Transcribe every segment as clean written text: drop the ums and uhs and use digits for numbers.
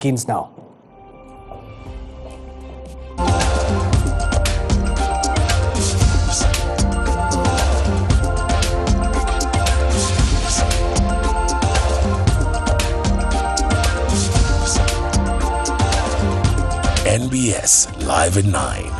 Begins now. NBS Live at 9.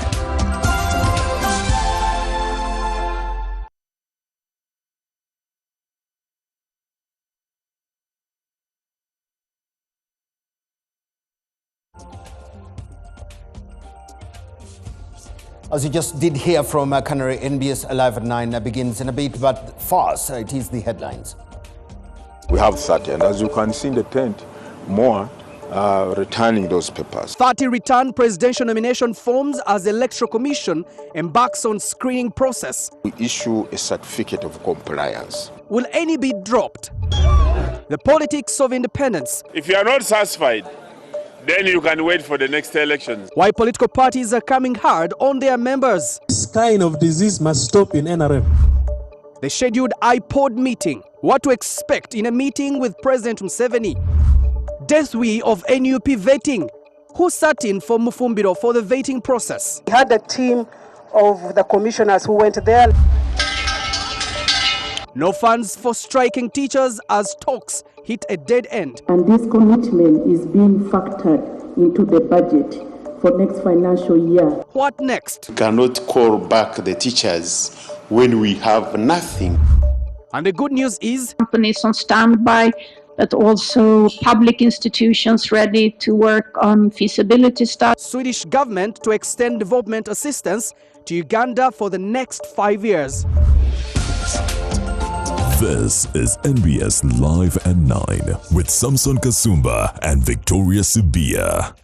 As you just did hear from Canary, NBS Live at 9 begins in a bit, but first, it is the headlines. We have 30, and as you can see in the tent, more returning those papers. 30 return presidential nomination forms as the Electoral Commission embarks on screening process. We issue a certificate of compliance. Will any be dropped? The politics of independence. If you are not satisfied, then you can wait for the next elections. Why political parties are coming hard on their members. This kind of disease must stop in NRM. The scheduled iPod meeting. What to expect in a meeting with President Museveni. Death wee of NUP vetting. Who sat in for Mufumbiro for the vetting process? We had a team of the commissioners who went there. No funds for striking teachers as talks hit a dead end. And this commitment is being factored into the budget for next financial year. What next? We cannot call back the teachers when we have nothing. And the good news is companies on standby, but also public institutions ready to work on feasibility studies. Swedish government to extend development assistance to Uganda for the next 5 years. This is NBS Live at 9 with Samson Kasumba and Victoria Sibia.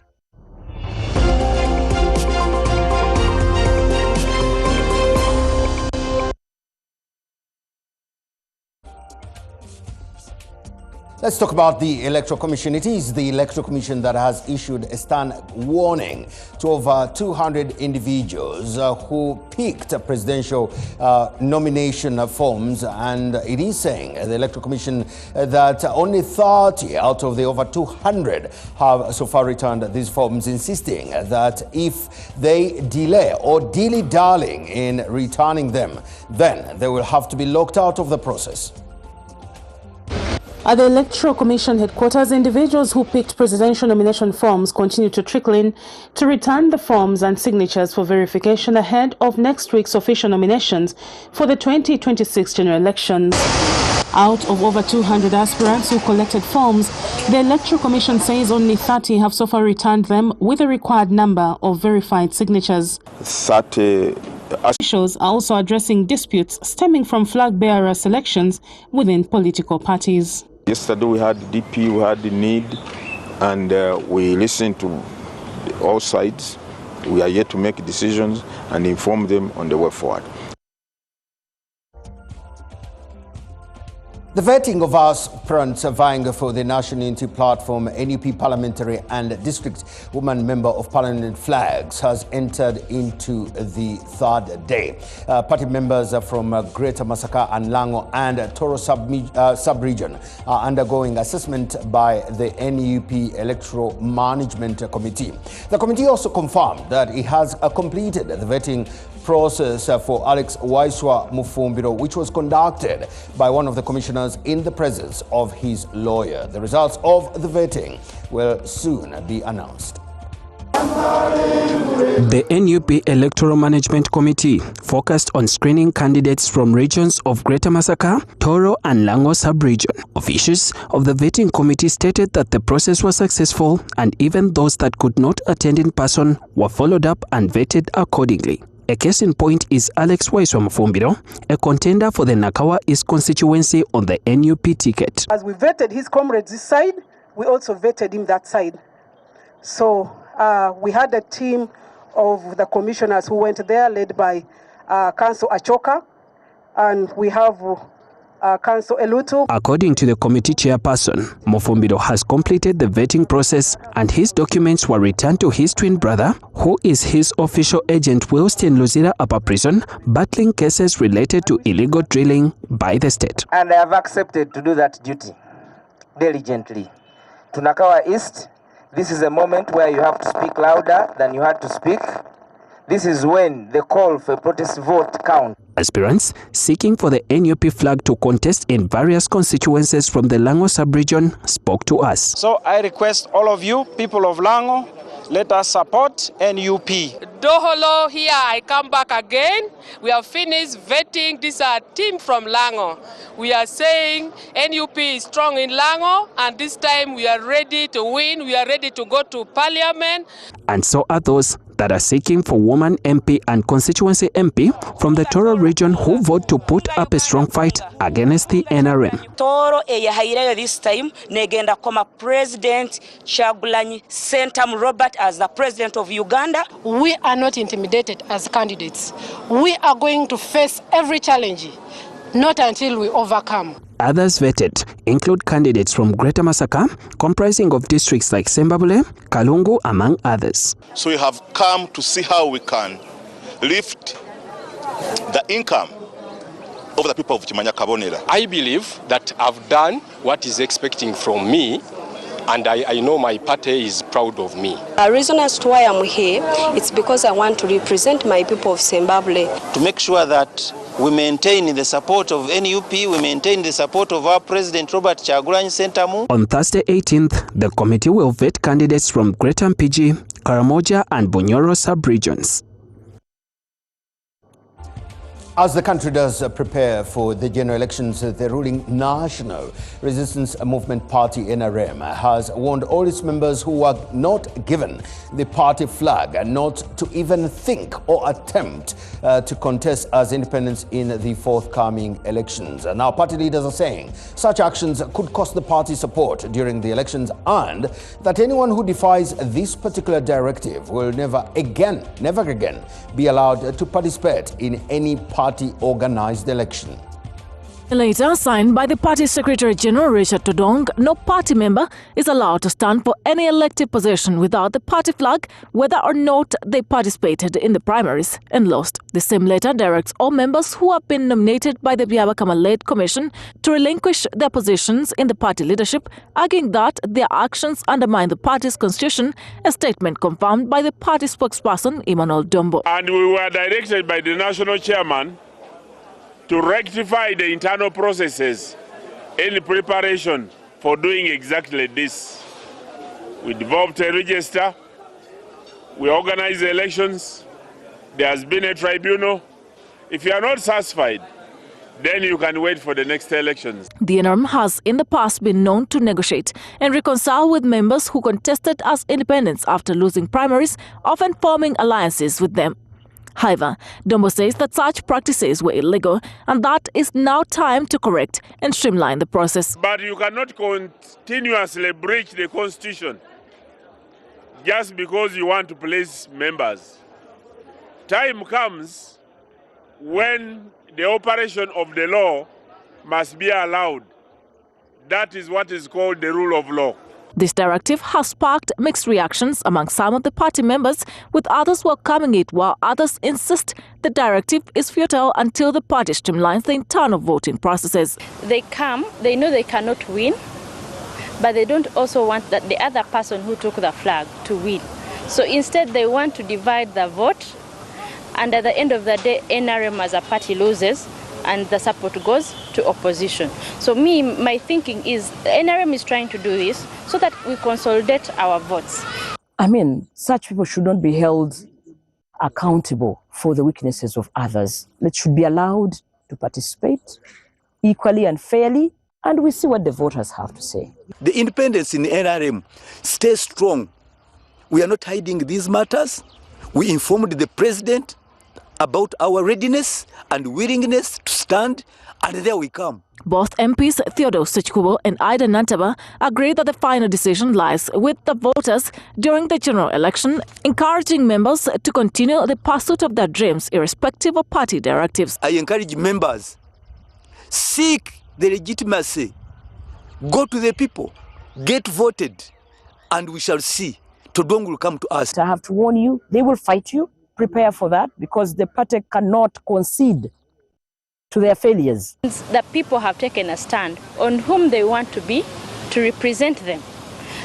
Let's talk about the Electoral Commission. It is the Electoral Commission that has issued a stern warning to over 200 individuals who picked presidential nomination forms, and it is saying, the Electoral Commission, that only 30 out of the over 200 have so far returned these forms, insisting that if they delay or dilly-dallying in returning them, then they will have to be locked out of the process. At the Electoral Commission headquarters, individuals who picked presidential nomination forms continue to trickle in to return the forms and signatures for verification ahead of next week's official nominations for the 2026 general elections. Out of over 200 aspirants who collected forms, the Electoral Commission says only 30 have so far returned them with the required number of verified signatures. 30 officials are also addressing disputes stemming from flag bearer selections within political parties. Yesterday we had the DP, we had the need, and we listened to all sides. We are yet to make decisions and inform them on the way forward. The vetting of aspirants vying for the National Unity Platform, NUP parliamentary and district woman member of parliament flags has entered into the third day. Party members from Greater Masaka and Lango and Toro sub-region are undergoing assessment by the NUP Electoral Management Committee. The committee also confirmed that it has completed the vetting process for Alex Waiswa Mufumbiro, which was conducted by one of the commissioners in the presence of his lawyer. The results of the vetting will soon be announced. The NUP Electoral Management Committee focused on screening candidates from regions of Greater Masaka, Toro and Lango sub-region. Officials of the vetting committee stated that the process was successful and even those that could not attend in person were followed up and vetted accordingly. A case in point is Alex Waiswa Mufumbiro, a contender for the Nakawa East constituency on the NUP ticket. As we vetted his comrades this side, we also vetted him that side. So we had a team of the commissioners who went there, led by Council Achoka, and we have Council Elutu. According to the committee chairperson, Mufumbiro has completed the vetting process and his documents were returned to his twin brother, who is his official agent whilst in Luzira Upper Prison, battling cases related to illegal drilling by the state. And I have accepted to do that duty diligently to Nakawa East This is a moment where you have to speak louder than you had to speak. This is when the call for a protest vote counts. Aspirants seeking for the NUP flag to contest in various constituencies from the Lango sub-region spoke to us. So I request all of you, people of Lango, let us support NUP. Doholo, here I come back again. We have finished vetting. This is a team from Lango. We are saying NUP is strong in Lango, and this time we are ready to win. We are ready to go to parliament. And so are those that are seeking for woman MP and constituency MP from the Toro region who vote to put up a strong fight against the NRM. Toro eyahaireyo this time negenda koma President Kyagulanyi Ssentamu Robert as the President of Uganda. We are not intimidated as candidates. We are going to face every challenge, not until we overcome. Others vetted include candidates from Greater Masaka, comprising of districts like Sembabule, Kalungu, among others. So we have come to see how we can lift the income of the people of Chimanya Kabonera. I believe that I've done what is expecting from me, and I know my party is proud of me. The reason as to why I'm here, it's because I want to represent my people of Zimbabwe. To make sure that we maintain the support of NUP, we maintain the support of our President Robert Kyagulanyi Ssentamu. On Thursday 18th, the committee will vet candidates from Greater Mpigi, Karamoja and Bunyoro sub-regions. As the country does prepare for the general elections, the ruling National Resistance Movement Party NRM has warned all its members who are not given the party flag not to even think or attempt to contest as independents in the forthcoming elections. Now, party leaders are saying such actions could cost the party support during the elections, and that anyone who defies this particular directive will never again be allowed to participate in any party-organized election. Later signed by the party Secretary General Richard Todong, no party member is allowed to stand for any elective position without the party flag, whether or not they participated in the primaries and lost. The same letter directs all members who have been nominated by the Byabakama-led commission to relinquish their positions in the party leadership, arguing that their actions undermine the party's constitution, a statement confirmed by the party spokesperson Emmanuel Dombo. And we were directed by the national chairman to rectify the internal processes in preparation for doing exactly this. We developed a register, we organized the elections, there has been a tribunal. If you are not satisfied, then you can wait for the next elections. The NRM has in the past been known to negotiate and reconcile with members who contested as independents after losing primaries, often forming alliances with them. However, Dombo says that such practices were illegal and that is now time to correct and streamline the process. But you cannot continuously breach the constitution just because you want to place members. Time comes when the operation of the law must be allowed. That is what is called the rule of law. This directive has sparked mixed reactions among some of the party members, with others welcoming it while others insist the directive is futile until the party streamlines the internal voting processes. They come, they know they cannot win, but they don't also want that the other person who took the flag to win. So instead they want to divide the vote, and at the end of the day NRM as a party loses and the support goes to opposition. So my thinking is the NRM is trying to do this so that we consolidate our votes. I mean, such people should not be held accountable for the weaknesses of others. They should be allowed to participate equally and fairly, and we see what the voters have to say. The independents in the NRM stay strong. We are not hiding these matters. We informed the president about our readiness and willingness to stand, and there we come. Both MPs Theodore Sechkubo and Ida Nantaba agree that the final decision lies with the voters during the general election, encouraging members to continue the pursuit of their dreams irrespective of party directives. I encourage members, seek the legitimacy, go to the people, get voted, and we shall see. Todong will come to us. I have to warn you, they will fight you. Prepare for that, because the party cannot concede to their failures. The people have taken a stand on whom they want to be to represent them.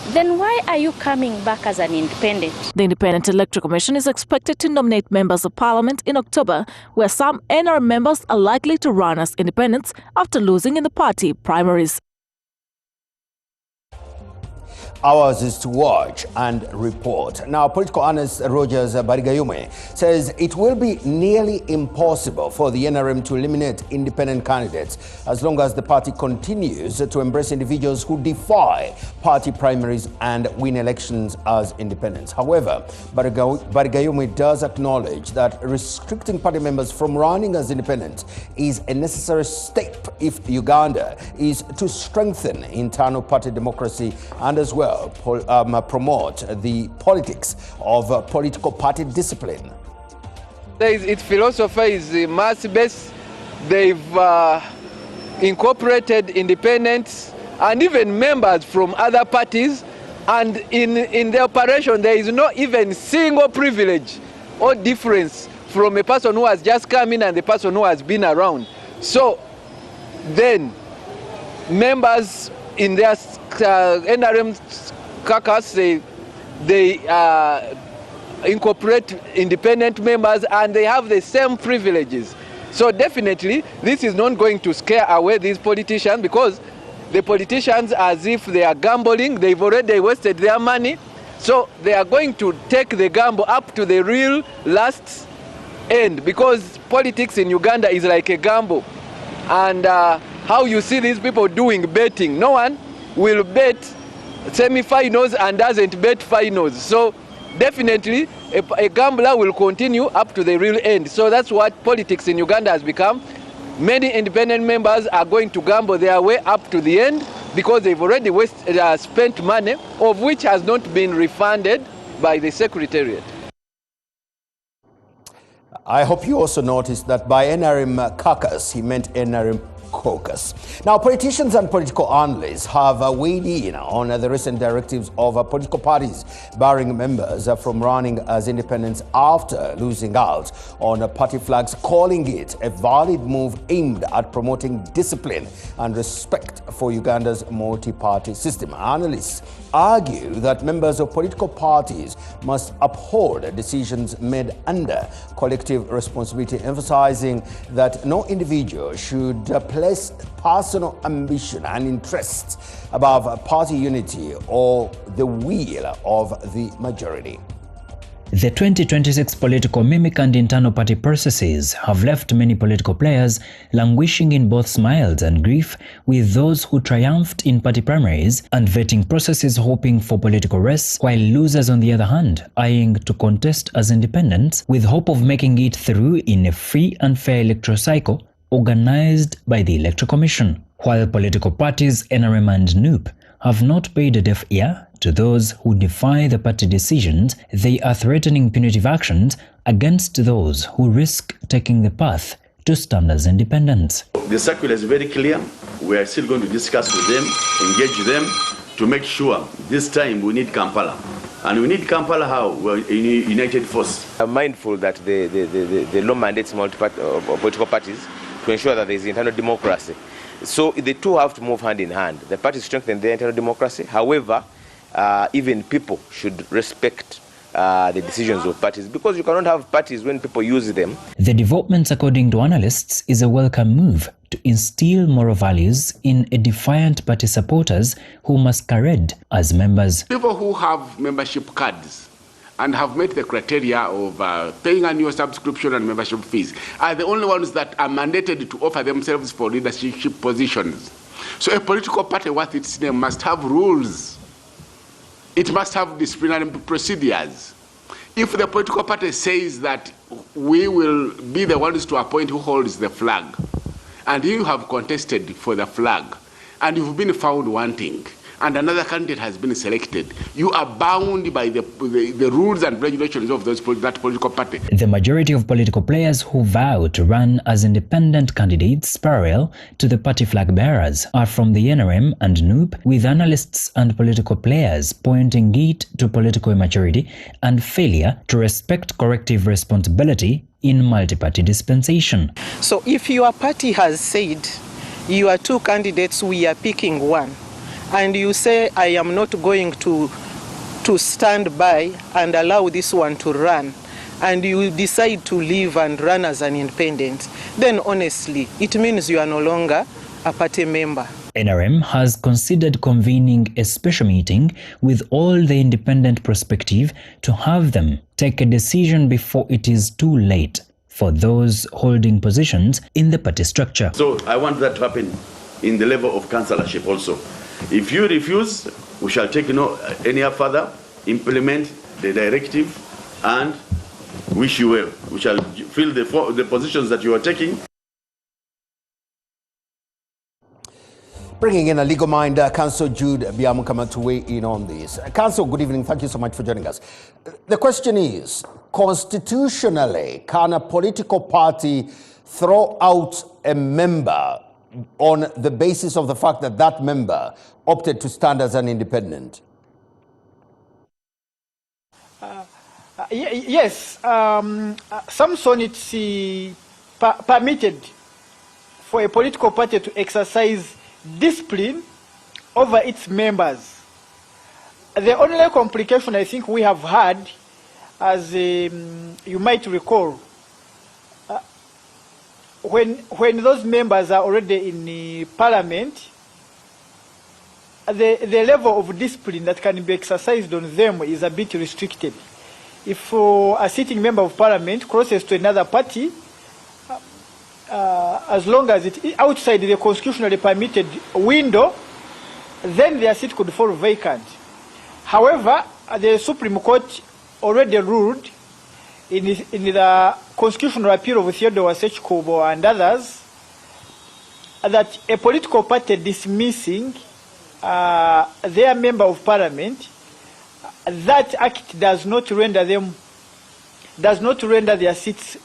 then why are you coming back as an independent? The Independent Electoral Commission is expected to nominate members of parliament in October, where some NRM members are likely to run as independents after losing in the party primaries. Ours is to watch and report. Now, political analyst Rogers Barigayume says it will be nearly impossible for the NRM to eliminate independent candidates as long as the party continues to embrace individuals who defy party primaries and win elections as independents. However, Barigayume does acknowledge that restricting party members from running as independents is a necessary step if Uganda is to strengthen internal party democracy and as well promote the politics of political party discipline. Its philosophy is mass-based. They've incorporated independents and even members from other parties, and in the operation there is no even single privilege or difference from a person who has just come in and the person who has been around. So then members in their NRM caucus, they incorporate independent members and they have the same privileges. So definitely this is not going to scare away these politicians, because the politicians, as if they are gambling, they've already wasted their money. So they are going to take the gamble up to the real last end, because politics in Uganda is like a gamble. And how you see these people doing betting, no one will bet semi-finals and doesn't bet finals. So definitely a gambler will continue up to the real end. So that's what politics in Uganda has become. Many independent members are going to gamble their way up to the end because they've already spent money, of which has not been refunded by the Secretariat. I hope you also noticed that by NRM caucus, he meant NRM caucus. Now, politicians and political analysts have weighed in on the recent directives of political parties barring members from running as independents after losing out on party flags, calling it a valid move aimed at promoting discipline and respect for Uganda's multi-party system. Analysts argue that members of political parties must uphold decisions made under collective responsibility, emphasizing that no individual should place personal ambition and interests above party unity or the will of the majority. The 2026 political mimic and internal party processes have left many political players languishing in both smiles and grief, with those who triumphed in party primaries and vetting processes hoping for political rests, while losers on the other hand eyeing to contest as independents with hope of making it through in a free and fair electoral cycle organized by the Electoral Commission. While political parties NRM and NUP have not paid a deaf ear to those who defy the party decisions, they are threatening punitive actions against those who risk taking the path to stand as independents. The circular is very clear. We are still going to discuss with them, engage them to make sure this time we need Kampala. And we need Kampala how? We're a united force. I'm mindful that the law mandates political parties to ensure that there is internal democracy. So the two have to move hand in hand. The parties strengthen their internal democracy. However, even people should respect the decisions of parties, because you cannot have parties when people use them. The developments, according to analysts, is a welcome move to instill moral values in a defiant party supporters who masquerade as members. People who have membership cards and have met the criteria of paying annual subscription and membership fees are the only ones that are mandated to offer themselves for leadership positions. So a political party worth its name must have rules. It must have disciplinary procedures. If the political party says that we will be the ones to appoint who holds the flag, and you have contested for the flag, and you've been found wanting, and another candidate has been selected, you are bound by the rules and regulations of that political party. The majority of political players who vow to run as independent candidates parallel to the party flag bearers are from the NRM and NUP, with analysts and political players pointing it to political immaturity and failure to respect corrective responsibility in multi-party dispensation. So if your party has said you are two candidates, we are picking one, and you say, I am not going to stand by and allow this one to run, and you decide to leave and run as an independent, then honestly, it means you are no longer a party member. NRM has considered convening a special meeting with all the independent prospective to have them take a decision before it is too late for those holding positions in the party structure. So I want that to happen in the level of councillorship also. If you refuse, we shall take any further, implement the directive, and wish you well. We shall fill the positions that you are taking. Bringing in a legal mind, Council Jude Biamukama, to weigh in on this. Council, good evening. Thank you so much for joining us. The question is, constitutionally, can a political party throw out a member on the basis of the fact that that member opted to stand as an independent? Yes. Samson, it's permitted for a political party to exercise discipline over its members. The only complication I think we have had, as you might recall, when those members are already in the parliament, the level of discipline that can be exercised on them is a bit restricted. If a sitting member of parliament crosses to another party, as long as it is outside the constitutionally permitted window, then their seat could fall vacant. However, the Supreme Court already ruled in the constitutional appeal of Theodore Sechkubo and others that a political party dismissing their member of parliament, that act does not render their seats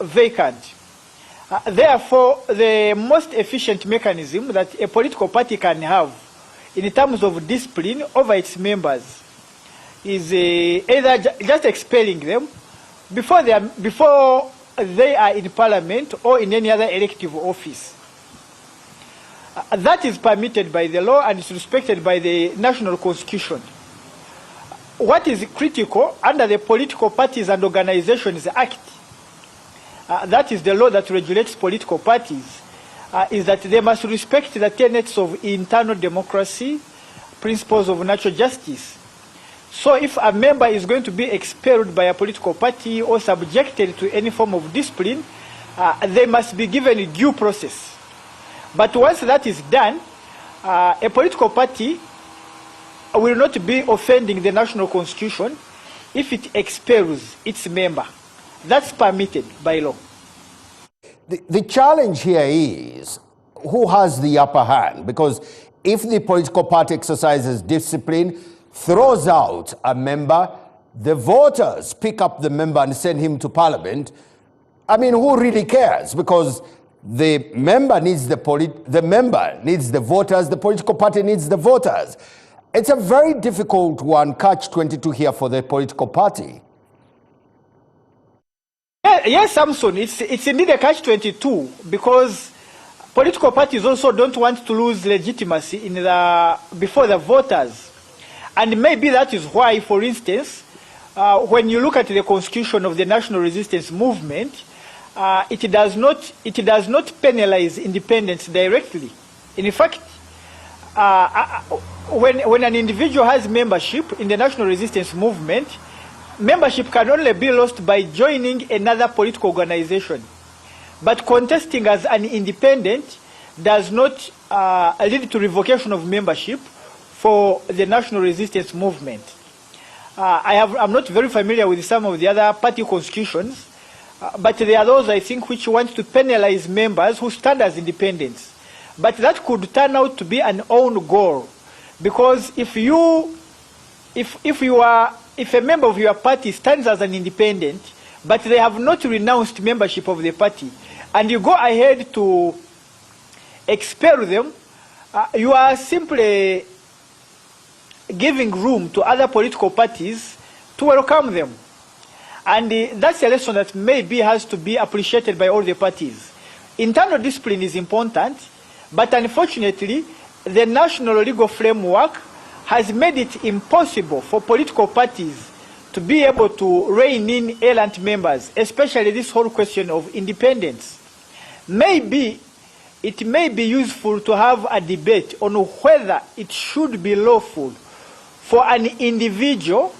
vacant. Therefore, the most efficient mechanism that a political party can have in terms of discipline over its members is either just expelling them before they are in parliament or in any other elective office. That is permitted by the law and is respected by the national constitution. What is critical under the Political Parties and Organizations Act, that is the law that regulates political parties, is that they must respect the tenets of internal democracy, principles of natural justice. So if a member is going to be expelled by a political party or subjected to any form of discipline, they must be given a due process. But once that is done, a political party will not be offending the national constitution if it expels its member. That's permitted by law. The challenge here is who has the upper hand, because if the political party exercises discipline, throws out a member, the voters pick up the member and send him to parliament. I mean, who really cares? Because the member needs the voters, the political party needs the voters. It's a very difficult one, catch-22 here for the political party. Yes, Samson, it's indeed a catch-22 because political parties also don't want to lose legitimacy before the voters. And maybe that is why, for instance, when you look at the constitution of the National Resistance Movement, it does not penalize independence directly. In fact, when an individual has membership in the National Resistance Movement, membership can only be lost by joining another political organization. But contesting as an independent does not lead to revocation of membership for the National Resistance Movement. I'm not very familiar with some of the other party constitutions, but there are those, I think, which want to penalize members who stand as independents. But that could turn out to be an own goal, because if a member of your party stands as an independent, but they have not renounced membership of the party, and you go ahead to expel them, you are simply giving room to other political parties to welcome them. And that's a lesson that maybe has to be appreciated by all the parties. Internal discipline is important, but unfortunately, the national legal framework has made it impossible for political parties to be able to rein in errant members, especially this whole question of independence. Maybe it may be useful to have a debate on whether it should be lawful for an individual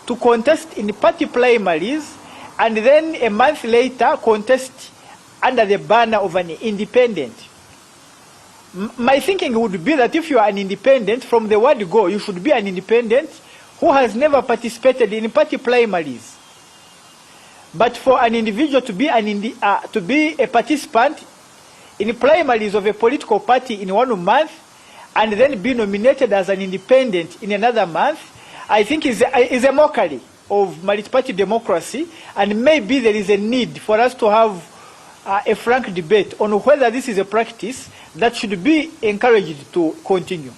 to contest in party primaries and then a month later contest under the banner of an independent. My thinking would be that if you are an independent, from the word go, you should be an independent who has never participated in party primaries. But for an individual to be a participant in primaries of a political party in 1 month and then be nominated as an independent in another month, I think is a mockery of multi-party democracy, and maybe there is a need for us to have a frank debate on whether this is a practice that should be encouraged to continue.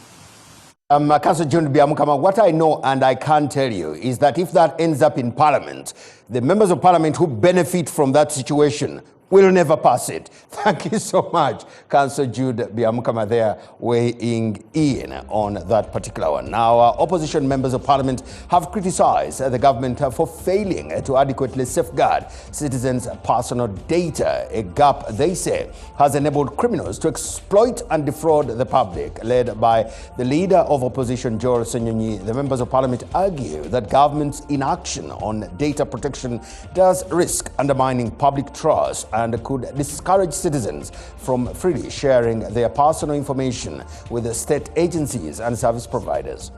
Councillor John Biamukama, what I know and I can tell you is that if that ends up in Parliament, the members of Parliament who benefit from that situation will never pass it. Thank you so much, Councillor Jude Biamukama there weighing in on that particular one. Now, opposition members of Parliament have criticised the government for failing to adequately safeguard citizens' personal data, a gap they say has enabled criminals to exploit and defraud the public. Led by the leader of opposition, Joel Senyonyi, the members of Parliament argue that government's inaction on data protection does risk undermining public trust and could discourage citizens from freely sharing their personal information with the state agencies and service providers.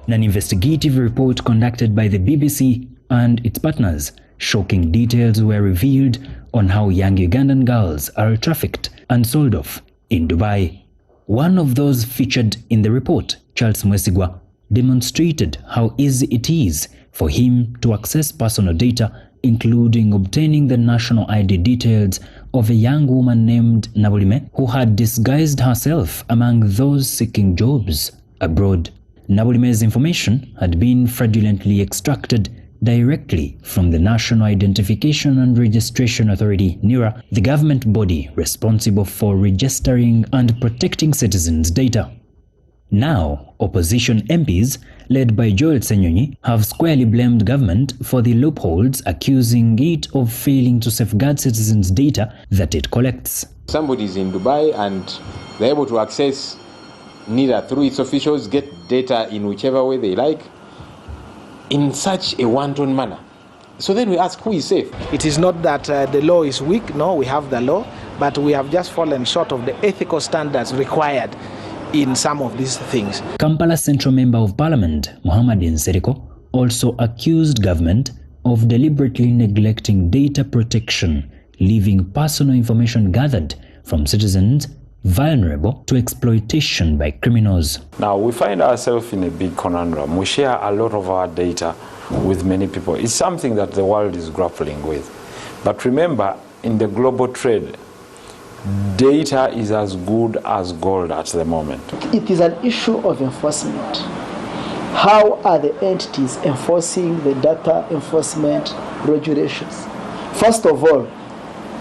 An investigative report conducted by the BBC and its partners, shocking details were revealed on how young Ugandan girls are trafficked and sold off in Dubai. One of those featured in the report, Charles Mwesigwa, demonstrated how easy it is for him to access personal data, including obtaining the national ID details of a young woman named Nabulime, who had disguised herself among those seeking jobs abroad. Nabulime's information had been fraudulently extracted directly from the National Identification and Registration Authority, NIRA, the government body responsible for registering and protecting citizens' data. Now, opposition MPs, led by Joel Senyonyi, have squarely blamed government for the loopholes, accusing it of failing to safeguard citizens' data that it collects. Somebody is in Dubai and they're able to access NIRA through its officials, get data in whichever way they like, in such a wanton manner. So then we ask, who is safe? It is not that the law is weak, no, we have the law, but we have just fallen short of the ethical standards required in some of these things. Kampala Central Member of Parliament, Muhammadin Seriko, also accused government of deliberately neglecting data protection, leaving personal information gathered from citizens vulnerable to exploitation by criminals. Now, we find ourselves in a big conundrum. We share a lot of our data with many people. It's something that the world is grappling with. But remember, in the global trade, data is as good as gold at the moment. It is an issue of enforcement. How are the entities enforcing the data enforcement regulations? First of all,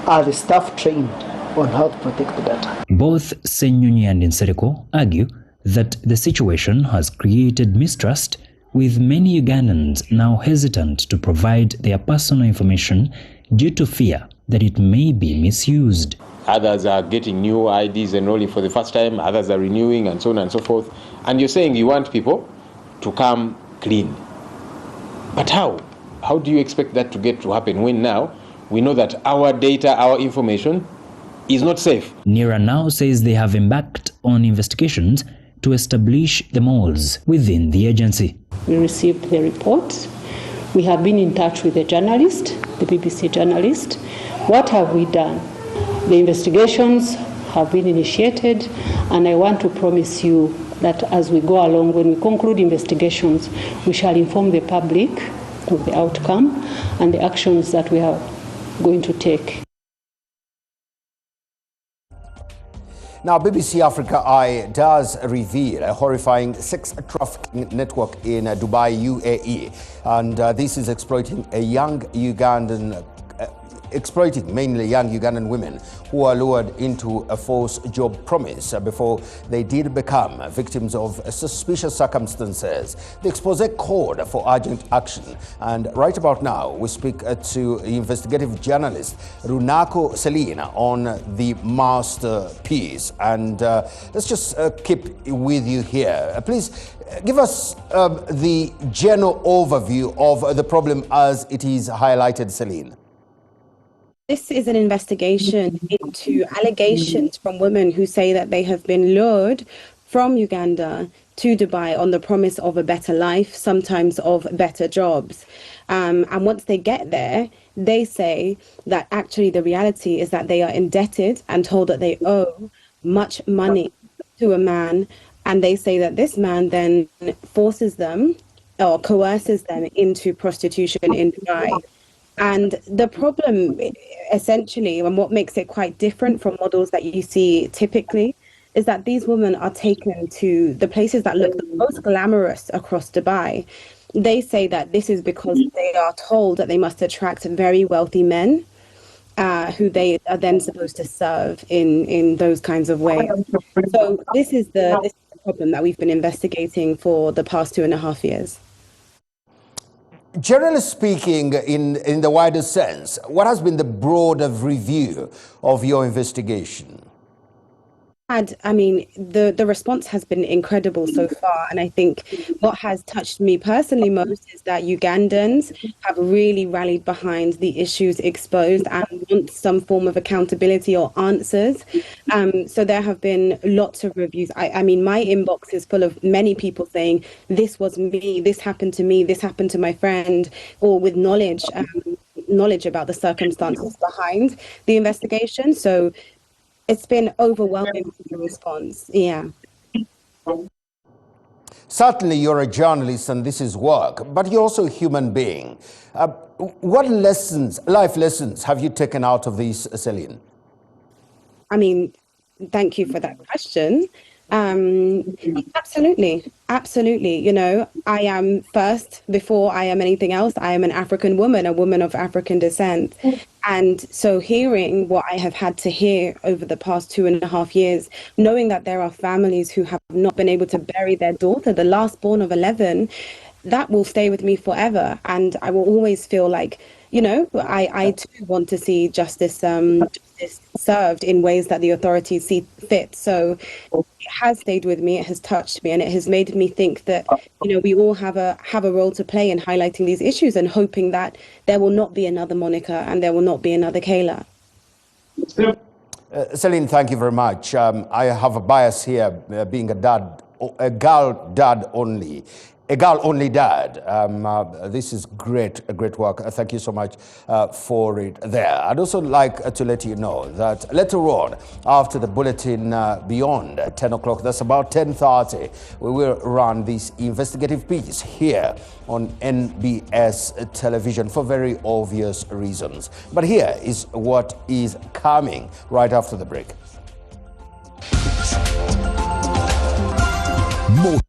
are the staff trained on how to protect the data? Both Senyonyi and Nsereko argue that the situation has created mistrust, with many Ugandans now hesitant to provide their personal information due to fear that it may be misused. Others are getting new IDs enrolling for the first time, others are renewing, and so on and so forth. And you're saying you want people to come clean. But how? How do you expect that to happen when now we know that our data, our information is not safe? NIRA now says they have embarked on investigations to establish the moles within the agency. We received the report. We have been in touch with the journalist, the BBC journalist. What have we done? The investigations have been initiated, and I want to promise you that as we go along, when we conclude investigations, we shall inform the public of the outcome and the actions that we are going to take. Now, BBC Africa Eye does reveal a horrifying sex trafficking network in Dubai, UAE. And this is exploiting a young Ugandan exploiting mainly young Ugandan women who are lured into a false job promise before they did become victims of suspicious circumstances. The expose called for urgent action, and right about now we speak to investigative journalist Runako Celine on the masterpiece, and let's just keep with you here. Please give us the general overview of the problem as it is highlighted, Celine. This is an investigation into allegations from women who say that they have been lured from Uganda to Dubai on the promise of a better life, sometimes of better jobs. And once they get there, they say that actually the reality is that they are indebted and told that they owe much money to a man. And they say that this man then forces them or coerces them into prostitution in Dubai. And the problem, essentially, and what makes it quite different from models that you see typically, is that these women are taken to the places that look the most glamorous across Dubai. They say that this is because they are told that they must attract very wealthy men who they are then supposed to serve in those kinds of ways. So this is the problem that we've been investigating for the past 2.5 years. Generally speaking, in the wider sense, what has been the broader review of your investigation? I mean, the response has been incredible so far. And I think what has touched me personally most is that Ugandans have really rallied behind the issues exposed and want some form of accountability or answers. So there have been lots of reviews. I mean, my inbox is full of many people saying, this was me, this happened to me, this happened to my friend, or with knowledge about the circumstances behind the investigation. So it's been overwhelming, the response, yeah. Certainly you're a journalist and this is work, but you're also a human being. What lessons, life lessons, have you taken out of this, Celine? I mean, thank you for that question. Absolutely. You know, I am first, before I am anything else, I am an African woman, a woman of African descent. And so hearing what I have had to hear over the past 2.5 years, knowing that there are families who have not been able to bury their daughter, the last born of 11, that will stay with me forever. And I will always feel like, you know, I too want to see justice served in ways that the authorities see fit. So it has stayed with me, it has touched me, and it has made me think that, you know, we all have a role to play in highlighting these issues and hoping that there will not be another Monica and there will not be another Kayla. Celine, thank you very much. I have a bias here, being a girl only dad. This is great work. Thank you so much for it there. I'd also like to let you know that later on, after the bulletin beyond 10 o'clock, that's about 10:30, we will run this investigative piece here on NBS television for very obvious reasons. But here is what is coming right after the break. More.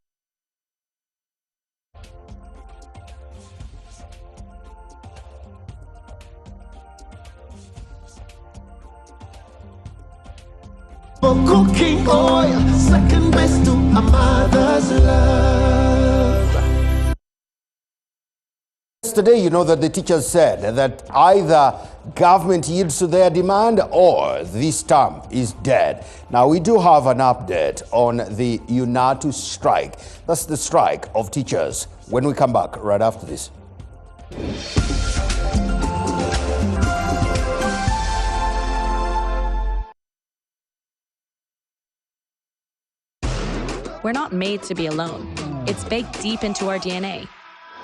For cooking oil, second best to a mother's love. Yesterday, you know that the teachers said that either government yields to their demand or this term is dead. Now, we do have an update on the UNATU strike. That's the strike of teachers. When we come back right after this. We're not made to be alone. It's baked deep into our DNA,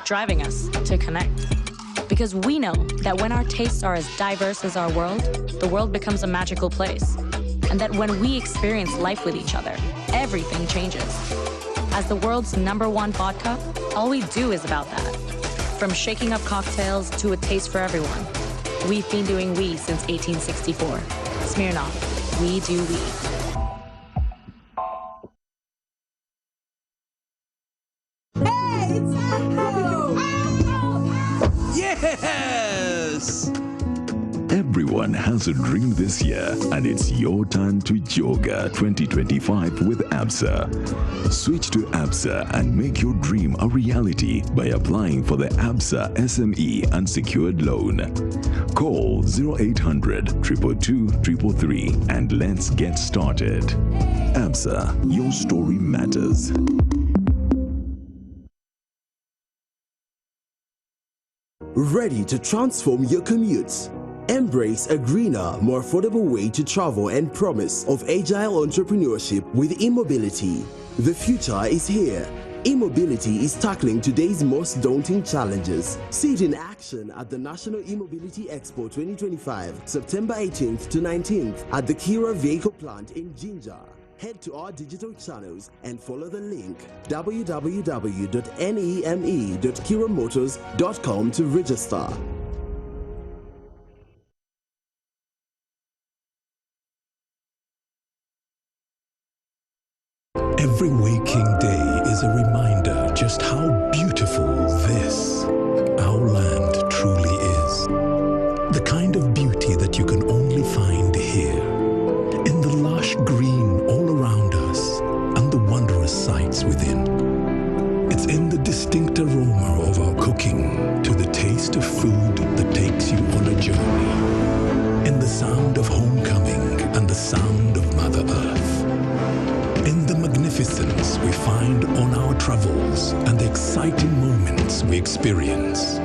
driving us to connect. Because we know that when our tastes are as diverse as our world, the world becomes a magical place. And that when we experience life with each other, everything changes. As the world's #1 vodka, all we do is about that. From shaking up cocktails to a taste for everyone. We've been doing we since 1864. Smirnoff, we do we. Yes! Everyone has a dream this year, and it's your turn to Joga 2025 with ABSA. Switch to ABSA and make your dream a reality by applying for the ABSA SME unsecured loan. Call 0800 222 333 and let's get started. ABSA, your story matters. Ready to transform your commutes? Embrace a greener, more affordable way to travel and promise of agile entrepreneurship with e-mobility. The future is here. E-mobility is tackling today's most daunting challenges. See it in action at the National E-Mobility Expo 2025, September 18th to 19th at the Kira Vehicle Plant in Jinja. Head to our digital channels and follow the link www.neme.kiramotors.com to register. Every waking day is a reminder just how beautiful this, our land, truly is. The kind of beauty that you can only find here, in the lush green all around us and the wondrous sights within. It's in the distinct aroma of our cooking to the taste of food that takes you on a journey, in the sound of homecoming and the sound of Mother Earth, in the magnificence we find on our travels and the exciting moments we experience.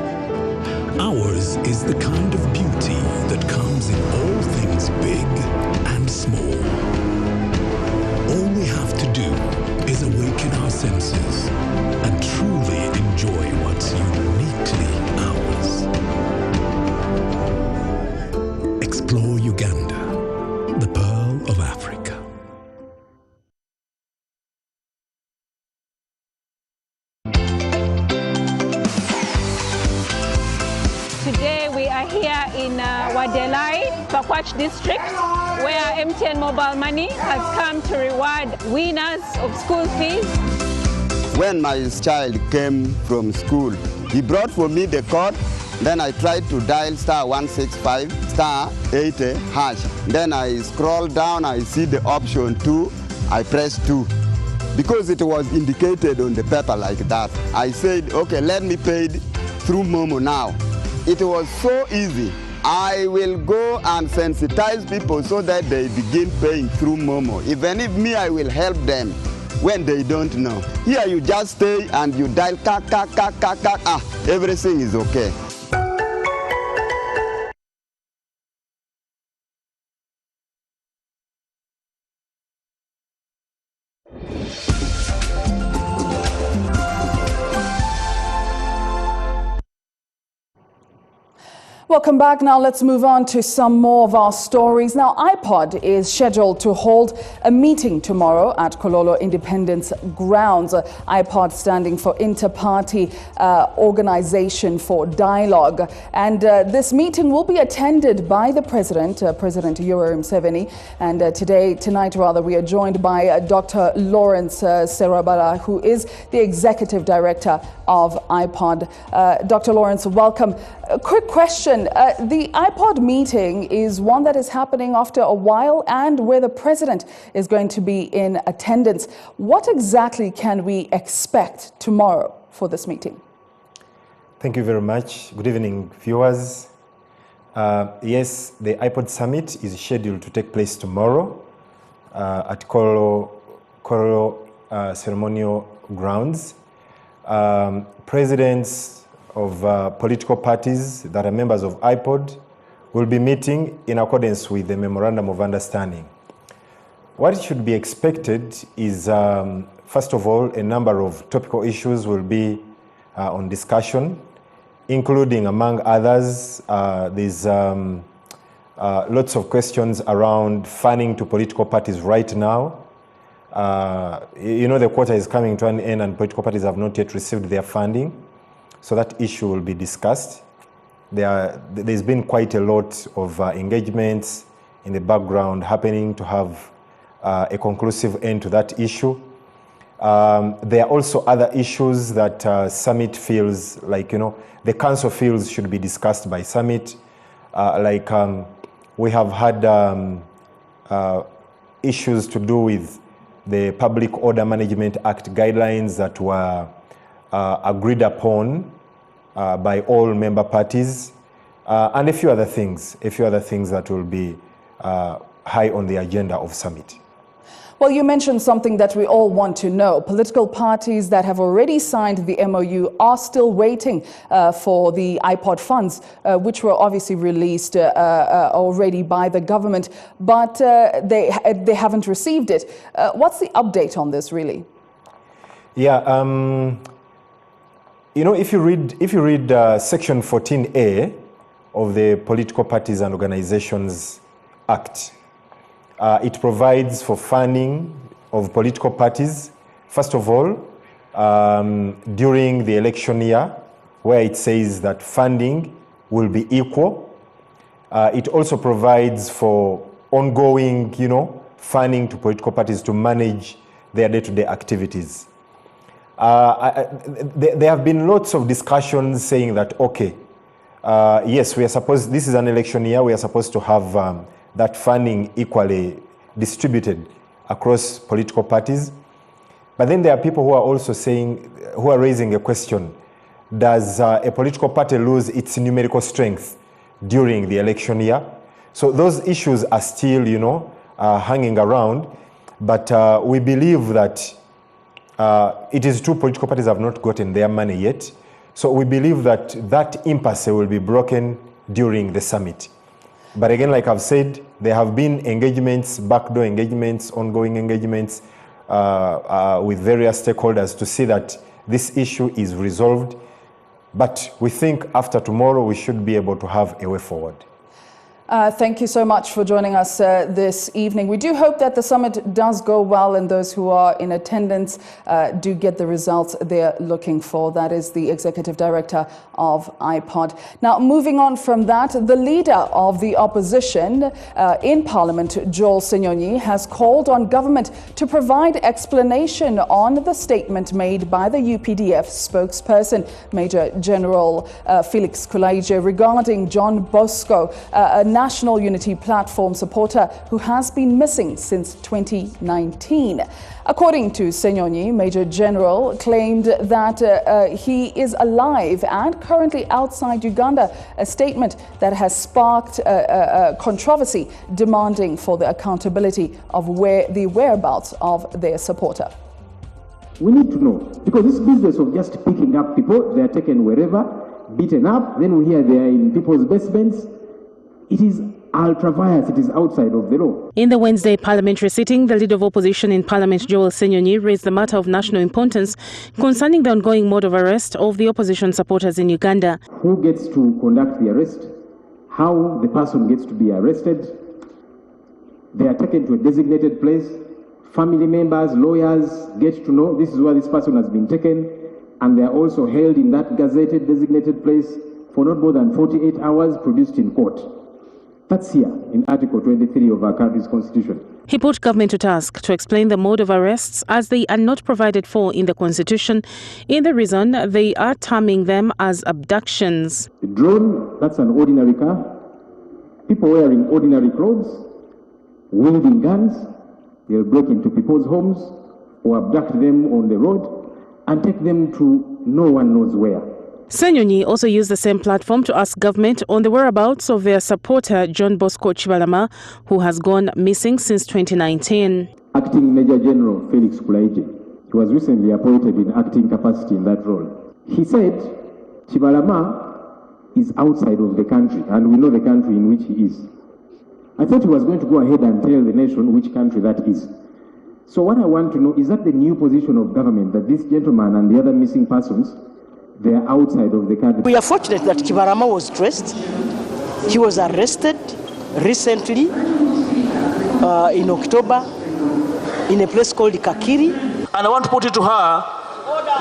Ours is the kind of beauty that comes in all things big and small. All we have to do is awaken our senses and truly enjoy what's uniquely ours. Explore Uganda, the pearl of Africa. Today we are here in Wadelai, Pakwach district, where MTN Mobile Money has come to reward winners of school fees. When my child came from school, he brought for me the code. Then I tried to dial *165 *80 hash. Then I scroll down, I see the option 2, I press 2. Because it was indicated on the paper like that, I said, okay, let me pay through Momo now. It was so easy. I will go and sensitize people so that they begin paying through Momo. Even if me, I will help them when they don't know. Here you just stay and you dial everything is okay. Welcome back. Now let's move on to some more of our stories. Now, IPOD is scheduled to hold a meeting tomorrow at Kololo Independence Grounds. IPOD standing for Inter-Party Organization for Dialogue. And this meeting will be attended by the President, President Yoweri Museveni. And tonight, we are joined by Dr. Lawrence Serabala, who is the Executive Director of IPOD. Dr. Lawrence, welcome. A quick question. The IPOD meeting is one that is happening after a while and where the President is going to be in attendance. What exactly can we expect tomorrow for this meeting? Thank you very much. Good evening, viewers. Yes, the IPOD Summit is scheduled to take place tomorrow at Kololo Ceremonial Grounds. Presidents of political parties that are members of IPOD will be meeting in accordance with the Memorandum of Understanding. What should be expected is, first of all, a number of topical issues will be on discussion, including, among others, there's lots of questions around funding to political parties right now. The quarter is coming to an end and political parties have not yet received their funding. So that issue will be discussed. There's been quite a lot of engagements in the background happening to have a conclusive end to that issue. There are also other issues that Summit feels like, the Council feels should be discussed by Summit, like We have had issues to do with the Public Order Management Act guidelines that were agreed upon by all member parties, and a few other things that will be high on the agenda of summit. Well, you mentioned something that we all want to know. Political parties that have already signed the MOU are still waiting for the iPod funds, which were obviously released already by the government, but they haven't received it. What's the update on this, really? Yeah, you know, if you read Section 14A of the Political Parties and Organizations Act, it provides for funding of political parties, first of all, during the election year, where it says that funding will be equal. It also provides for ongoing, funding to political parties to manage their day-to-day activities. There have been lots of discussions saying that, okay, yes, this is an election year, we are supposed to have that funding equally distributed across political parties. But then there are people who are also who are raising a question, does a political party lose its numerical strength during the election year? So those issues are still, hanging around, but we believe that it is true political parties have not gotten their money yet. So we believe that that impasse will be broken during the summit. But again, like I've said, there have been engagements, backdoor engagements, ongoing engagements with various stakeholders to see that this issue is resolved. But we think after tomorrow, we should be able to have a way forward. Thank you so much for joining us this evening. We do hope that the summit does go well and those who are in attendance do get the results they're looking for. That is the Executive Director of iPod. Now, moving on from that, the leader of the opposition in Parliament, Joel Senyonyi, has called on government to provide explanation on the statement made by the UPDF spokesperson, Major General Felix Kulaije, regarding John Bosco, a National Unity Platform supporter who has been missing since 2019. According to Senyonyi, Major General claimed that he is alive and currently outside Uganda, a statement that has sparked controversy, demanding for the accountability of the whereabouts of their supporter. We need to know, because this business of just picking up people, they are taken wherever, beaten up, then we hear they are in people's basements. It is ultra-vires, it is outside of the law. In the Wednesday parliamentary sitting, the leader of opposition in Parliament, Joel Senyonyi, raised the matter of national importance concerning the ongoing mode of arrest of the opposition supporters in Uganda. Who gets to conduct the arrest? How the person gets to be arrested? They are taken to a designated place. Family members, lawyers get to know this is where this person has been taken, and they are also held in that gazetted designated place for not more than 48 hours, produced in court. That's here in Article 23 of our country's constitution. He put government to task to explain the mode of arrests as they are not provided for in the constitution. In the reason, they are terming them as abductions. The drone, that's an ordinary car. People wearing ordinary clothes, wielding guns, they'll break into people's homes or abduct them on the road and take them to no one knows where. Senyonyi also used the same platform to ask government on the whereabouts of their supporter, John Bosco Chibalama, who has gone missing since 2019. Acting Major General Felix Kulaije, he was recently appointed in acting capacity in that role. He said Chibalama is outside of the country, and we know the country in which he is. I thought he was going to go ahead and tell the nation which country that is. So what I want to know, is that the new position of government, that this gentleman and the other missing persons, they are outside of the country? We are fortunate that Chibalama was traced. He was arrested recently in October in a place called Kakiri. And I want to put it to her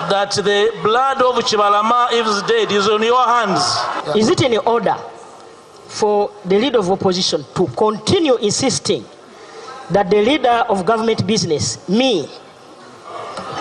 that the blood of Chibalama, if he's dead, is on your hands. Is it in order for the leader of opposition to continue insisting that the leader of government business, me,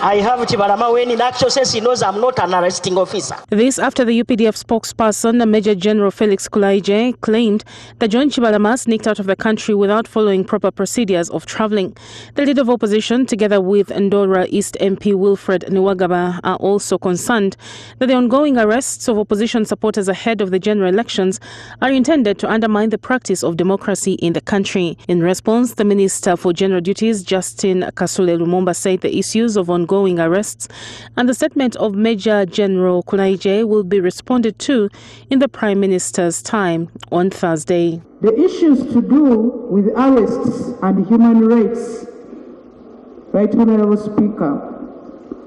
I have Chibalama when in actual sense he knows I'm not an arresting officer. This after the UPDF spokesperson, Major General Felix Kulaije, claimed that John Chibalama sneaked out of the country without following proper procedures of travelling. The leader of opposition, together with Ndora East MP Wilfred Niwagaba, are also concerned that the ongoing arrests of opposition supporters ahead of the general elections are intended to undermine the practice of democracy in the country. In response, the Minister for General Duties, Justin Kasule Lumumba, said the issues of ongoing arrests and the statement of Major General Kulaije will be responded to in the Prime Minister's time on Thursday. The issues to do with arrests and human rights, Right Honourable Speaker,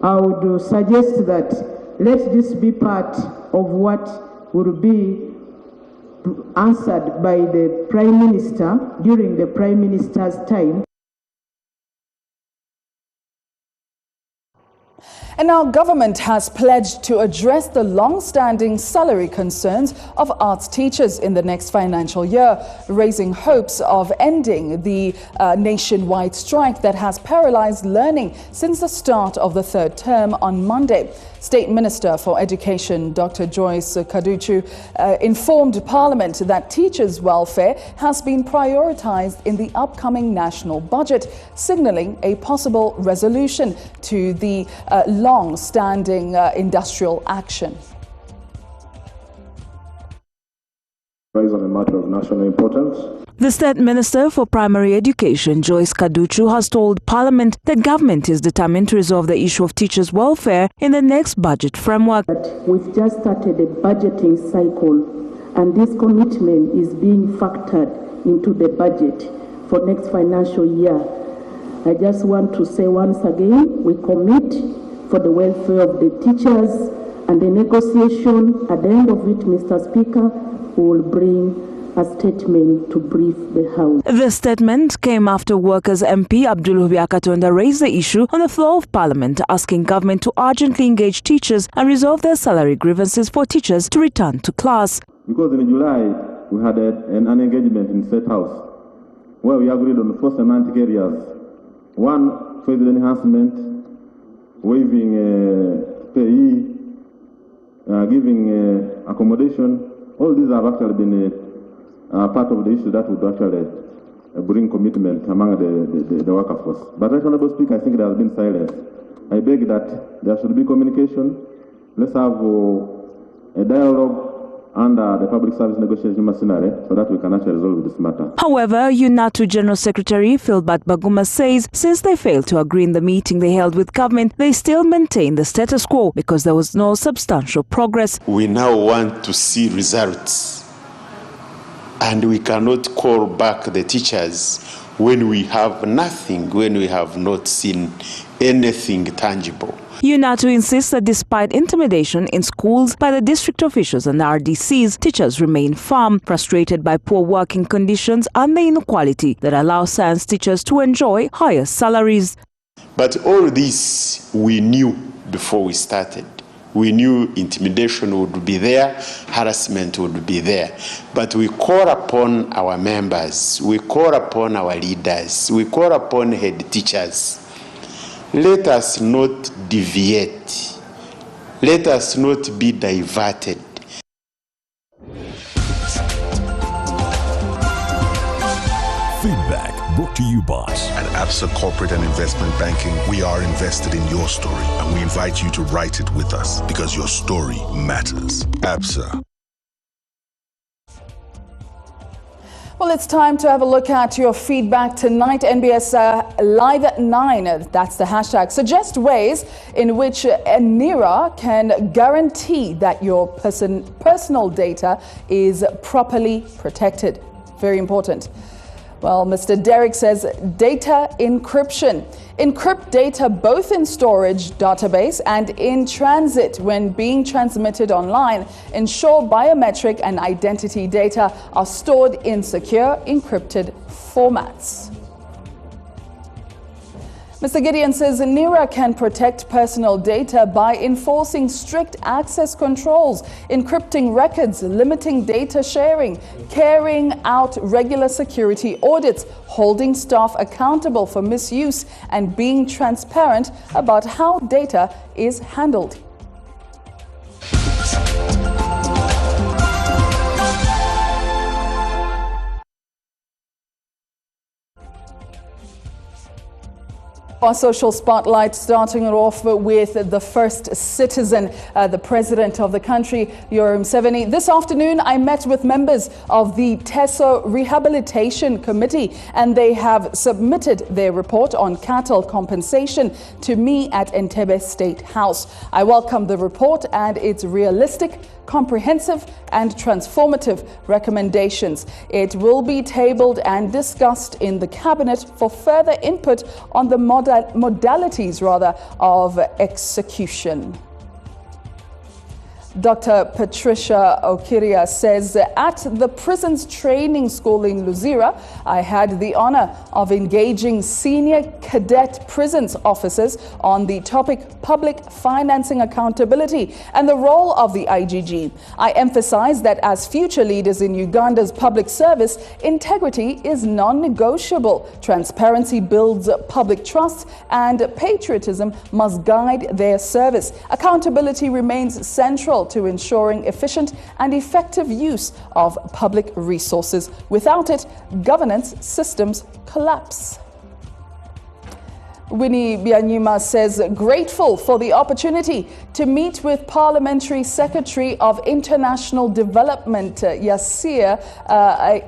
I would suggest that let this be part of what will be answered by the Prime Minister during the Prime Minister's time. And now government has pledged to address the long-standing salary concerns of arts teachers in the next financial year, raising hopes of ending the nationwide strike that has paralyzed learning since the start of the third term on Monday. State Minister for Education, Dr. Joyce Kaduchu, informed Parliament that teachers' welfare has been prioritized in the upcoming national budget, signaling a possible resolution to the long-standing industrial action. On a matter of national importance. The State Minister for Primary Education, Joyce Kaduchu, has told Parliament that government is determined to resolve the issue of teachers' welfare in the next budget framework. We've just started a budgeting cycle, and this commitment is being factored into the budget for next financial year. I just want to say once again, we commit for the welfare of the teachers, and the negotiation at the end of it, Mr. Speaker, will bring a statement to brief the House. The statement came after Workers MP Abdul Hubiakatonda raised the issue on the floor of Parliament, asking government to urgently engage teachers and resolve their salary grievances for teachers to return to class. Because in July, we had an engagement in State House where we agreed on 4 semantic areas. One, further enhancement, waiving payee, giving accommodation. All these have actually been part of the issue that would actually bring commitment among the workforce. But, Honourable Speaker, I think there has been silence. I beg that there should be communication. Let's have a dialogue under the Public Service Negotiation Machinery so that we can actually resolve this matter. However, UNATU General Secretary Philbert Baguma says since they failed to agree in the meeting they held with government, they still maintain the status quo because there was no substantial progress. We now want to see results. And we cannot call back the teachers when we have nothing, when we have not seen anything tangible. UNATU insists that despite intimidation in schools by the district officials and RDCs, teachers remain firm, frustrated by poor working conditions and the inequality that allow science teachers to enjoy higher salaries. But all this we knew before we started. We knew intimidation would be there, harassment would be there. But we call upon our members, we call upon our leaders, we call upon head teachers. Let us not deviate. Let us not be diverted. Feedback brought to you by At ABSA Corporate and Investment Banking, we are invested in your story, and we invite you to write it with us because your story matters. ABSA. Well, it's time to have a look at your feedback tonight. NBS Live at 9, that's the hashtag. Suggest ways in which NERA can guarantee that your personal data is properly protected. Very important. Well, Mr. Derek says data encryption. Encrypt data both in storage database and in transit when being transmitted online. Ensure biometric and identity data are stored in secure encrypted formats. Mr. Gideon says NERA can protect personal data by enforcing strict access controls, encrypting records, limiting data sharing, carrying out regular security audits, holding staff accountable for misuse, and being transparent about how data is handled. Our social spotlight, starting it off with the first citizen, the president of the country, Yoweri Museveni. This afternoon, I met with members of the Teso Rehabilitation Committee, and they have submitted their report on cattle compensation to me at Entebbe State House. I welcome the report and its realistic, comprehensive and transformative recommendations. It will be tabled and discussed in the cabinet for further input on the modalities of execution. Dr. Patricia Okiria says, at the prison's training school in Luzira, I had the honor of engaging senior cadet prisons officers on the topic public financing accountability and the role of the IGG. I emphasize that as future leaders in Uganda's public service, integrity is non-negotiable. Transparency builds public trust and patriotism must guide their service. Accountability remains central to ensuring efficient and effective use of public resources. Without it, governance systems collapse. Winnie Byanyima says, grateful for the opportunity to meet with Parliamentary Secretary of International Development, Yassir,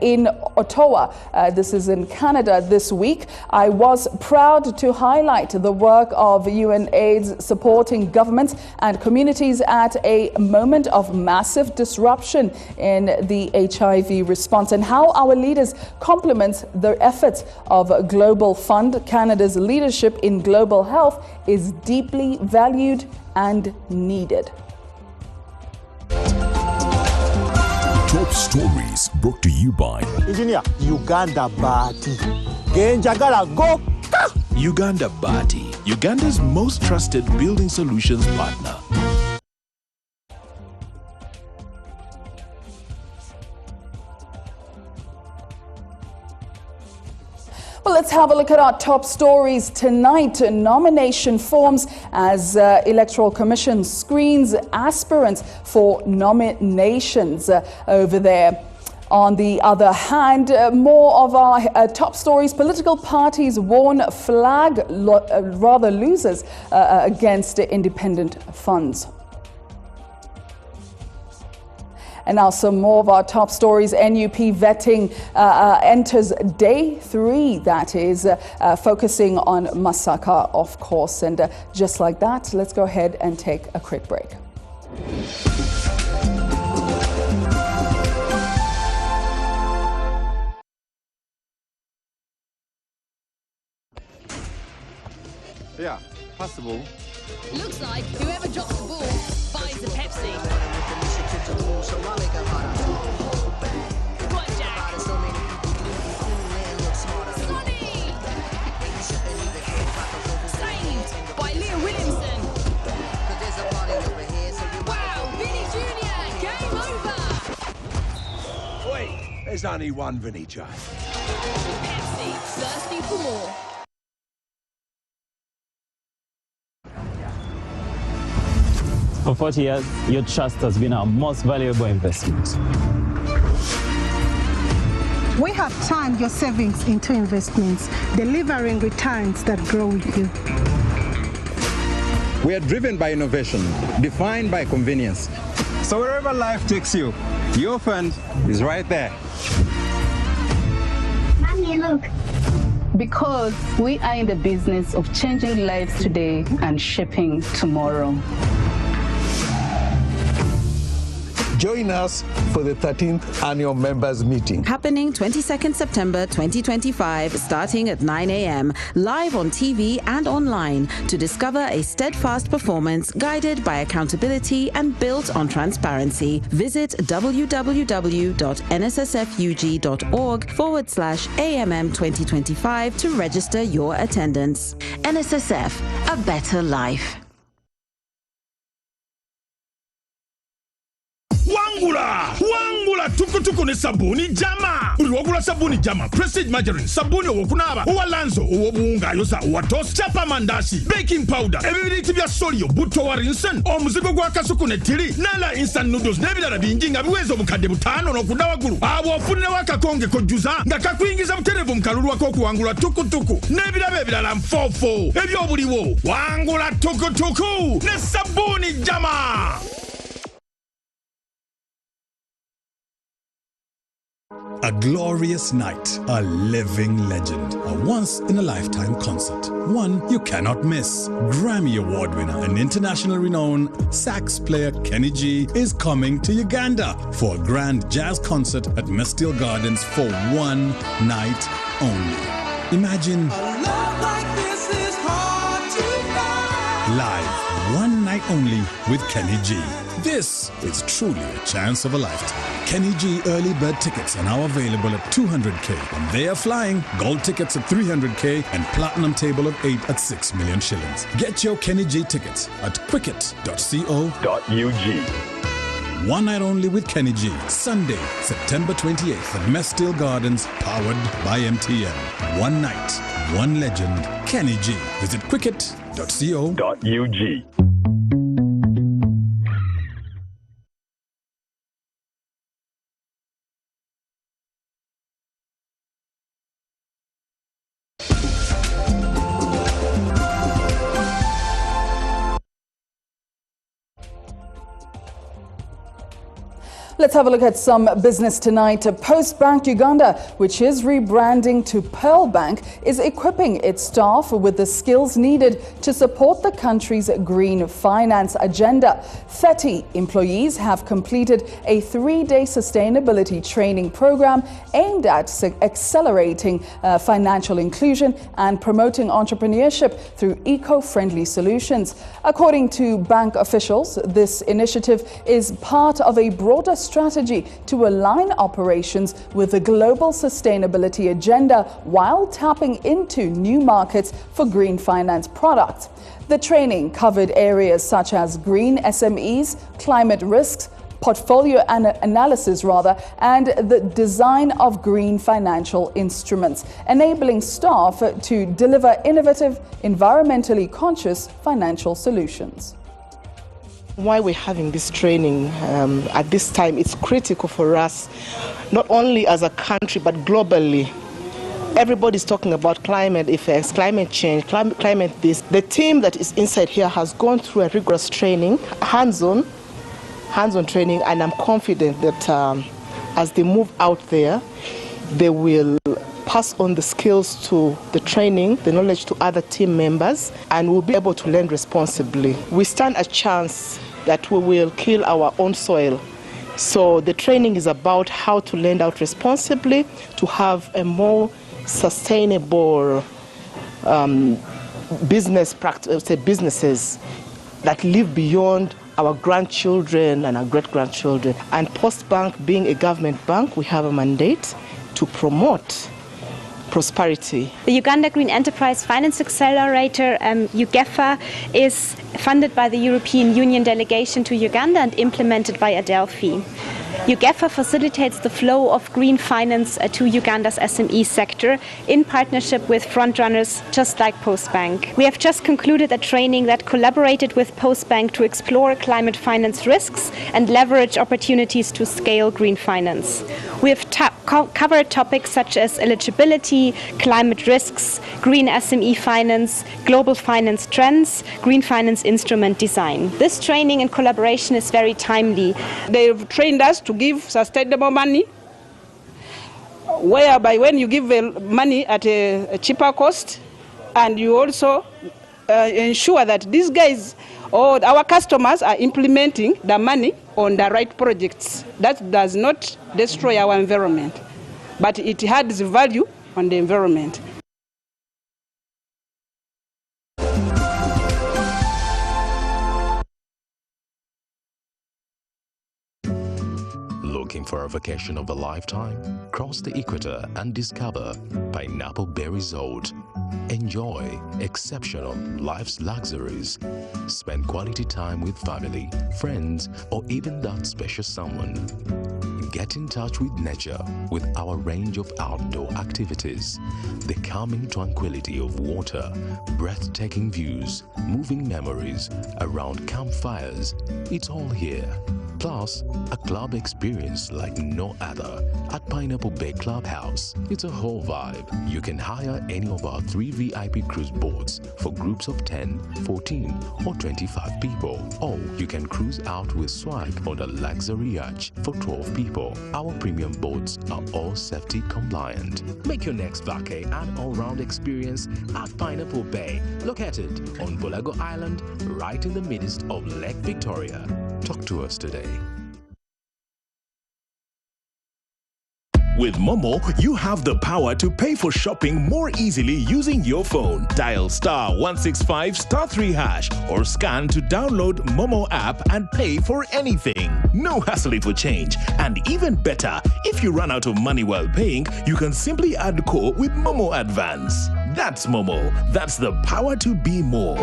in Ottawa. This is in Canada this week. I was proud to highlight the work of UNAIDS supporting governments and communities at a moment of massive disruption in the HIV response, and how our leaders complement the efforts of Global Fund. Canada's leadership in global health is deeply valued and needed. Top stories brought to you by Engineer Uganda Bati. Genjagala go. Uganda Bati, Uganda's most trusted building solutions partner. Well, let's have a look at our top stories tonight. Nomination forms as Electoral Commission screens aspirants for nominations over there. On the other hand, more of our top stories. Political parties warn flag losers against independent funds. And now some more of our top stories. NUP vetting enters day 3, that is, focusing on Masaka, of course. And just like that, let's go ahead and take a quick break. Yeah, possible. Looks like whoever drops the ball buys a Pepsi. What, Jack? Sonny! Saved by Leah Williamson. Wow, Vinny Jr., game over. Wait, there's only one Vinny J. Pepsi, thirsty for more. For 40 years, your trust has been our most valuable investment. We have turned your savings into investments, delivering returns that grow with you. We are driven by innovation, defined by convenience. So wherever life takes you, your fund is right there. Mommy, look. Because we are in the business of changing lives today and shaping tomorrow. Join us for the 13th annual members meeting. Happening 22nd September 2025, starting at 9 a.m. live on TV and online to discover a steadfast performance guided by accountability and built on transparency. Visit www.nssfug.org/AMM 2025 to register your attendance. NSSF, a better life. Wangula tukutuku ne sabuni jama. Buli wagula sabuni jama. Prestige margarine, sabuni owokunaba, owalanzo, owobuunga yosa, owatos, chapa mandashi, baking powder, ebibiriti bya solio, buto wa rinsen, omuzigo gwa kasuku ne tiri, nala instant noodles n'ebirala bingi nga biweza obukadde butaano n'okudda waggulu. Abo ofunira wakakonge kojjuza nga kakuyingiza buterevu mu kalulu ak'okuwangula tukutuku n'ebirabo ebirala nfoofo ebyobuliwo. Wangula tukutuku ne sabuni jama. A glorious night, a living legend, a once-in-a-lifetime concert, one you cannot miss. Grammy Award winner and international renowned sax player Kenny G is coming to Uganda for a grand jazz concert at Mestil Gardens for one night only. Imagine a love like this is hard to find. Live, one night only with Kenny G. This is truly a chance of a lifetime. Kenny G early bird tickets are now available at 200k, and they are flying. Gold tickets at 300k and platinum table of 8 at 6 million shillings. Get your Kenny G tickets at quicket.co.ug. One night only with Kenny G. Sunday, September 28th at Mestil Gardens, powered by MTN. One night, one legend, Kenny G. Visit quicket.co.ug. Let's have a look at some business tonight. Postbank Uganda, which is rebranding to Pearl Bank, is equipping its staff with the skills needed to support the country's green finance agenda. 30 employees have completed a 3-day sustainability training program aimed at accelerating financial inclusion and promoting entrepreneurship through eco-friendly solutions. According to bank officials, this initiative is part of a broader strategy to align operations with the global sustainability agenda while tapping into new markets for green finance products. The training covered areas such as green SMEs, climate risks, portfolio analysis and the design of green financial instruments, enabling staff to deliver innovative, environmentally conscious financial solutions. Why we're having this training at this time, it's critical for us, not only as a country, but globally. Everybody's talking about climate effects, climate change, climate this. The team that is inside here has gone through a rigorous training, hands-on training, and I'm confident that as they move out there, they will pass on the skills to the training, the knowledge to other team members, and we'll be able to lend responsibly. We stand a chance that we will kill our own soil. So the training is about how to lend out responsibly, to have a more sustainable businesses that live beyond our grandchildren and our great-grandchildren. And Postbank, being a government bank, we have a mandate to promote prosperity. The Uganda Green Enterprise Finance Accelerator, UGEFA, is funded by the European Union delegation to Uganda and implemented by Adelphi. UGEFA facilitates the flow of green finance to Uganda's SME sector in partnership with frontrunners just like Postbank. We have just concluded a training that collaborated with Postbank to explore climate finance risks and leverage opportunities to scale green finance. We have covered topics such as eligibility, climate risks, green SME finance, global finance trends, green finance instrument design. This training and collaboration is very timely. They've trained us to give sustainable money, whereby when you give money at a cheaper cost, and you also ensure that these guys or our customers are implementing the money on the right projects. That does not destroy our environment, but it adds value on the environment. Looking for a vacation of a lifetime? Cross the equator and discover Pineapple Bay Resort. Enjoy exceptional life's luxuries. Spend quality time with family, friends, or even that special someone. Get in touch with nature with our range of outdoor activities. The calming tranquility of water, breathtaking views, moving memories around campfires. It's all here. Plus, a club experience like no other at Pineapple Bay Clubhouse. It's a whole vibe. You can hire any of our 3 VIP cruise boats for groups of 10, 14, or 25 people. Or you can cruise out with swag on a luxury yacht for 12 people. Our premium boats are all safety compliant. Make your next vacay an all-round experience at Pineapple Bay, located on Bolago Island, right in the midst of Lake Victoria. Talk to us today. With Momo, you have the power to pay for shopping more easily using your phone. Dial *165*3# or scan to download Momo app and pay for anything. No hassle for change. And even better, if you run out of money while paying, you can simply add core with Momo Advance. That's Momo. That's the power to be more.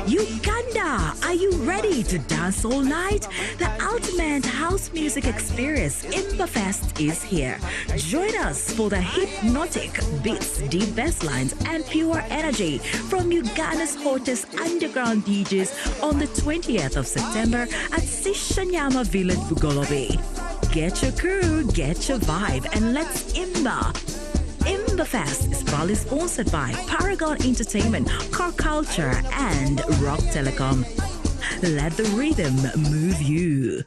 Uganda, are you ready to dance all night? The ultimate house music experience, NBS is here. Join us for the hypnotic beats, deep bass lines, and pure energy from Uganda's hottest underground DJs on the 20th of September at Sishanyama Village, Bugolobi. Get your crew, get your vibe, and let's imba. NBS is proudly sponsored by Paragon Entertainment, Car Culture, and Rock Telecom. Let the rhythm move you.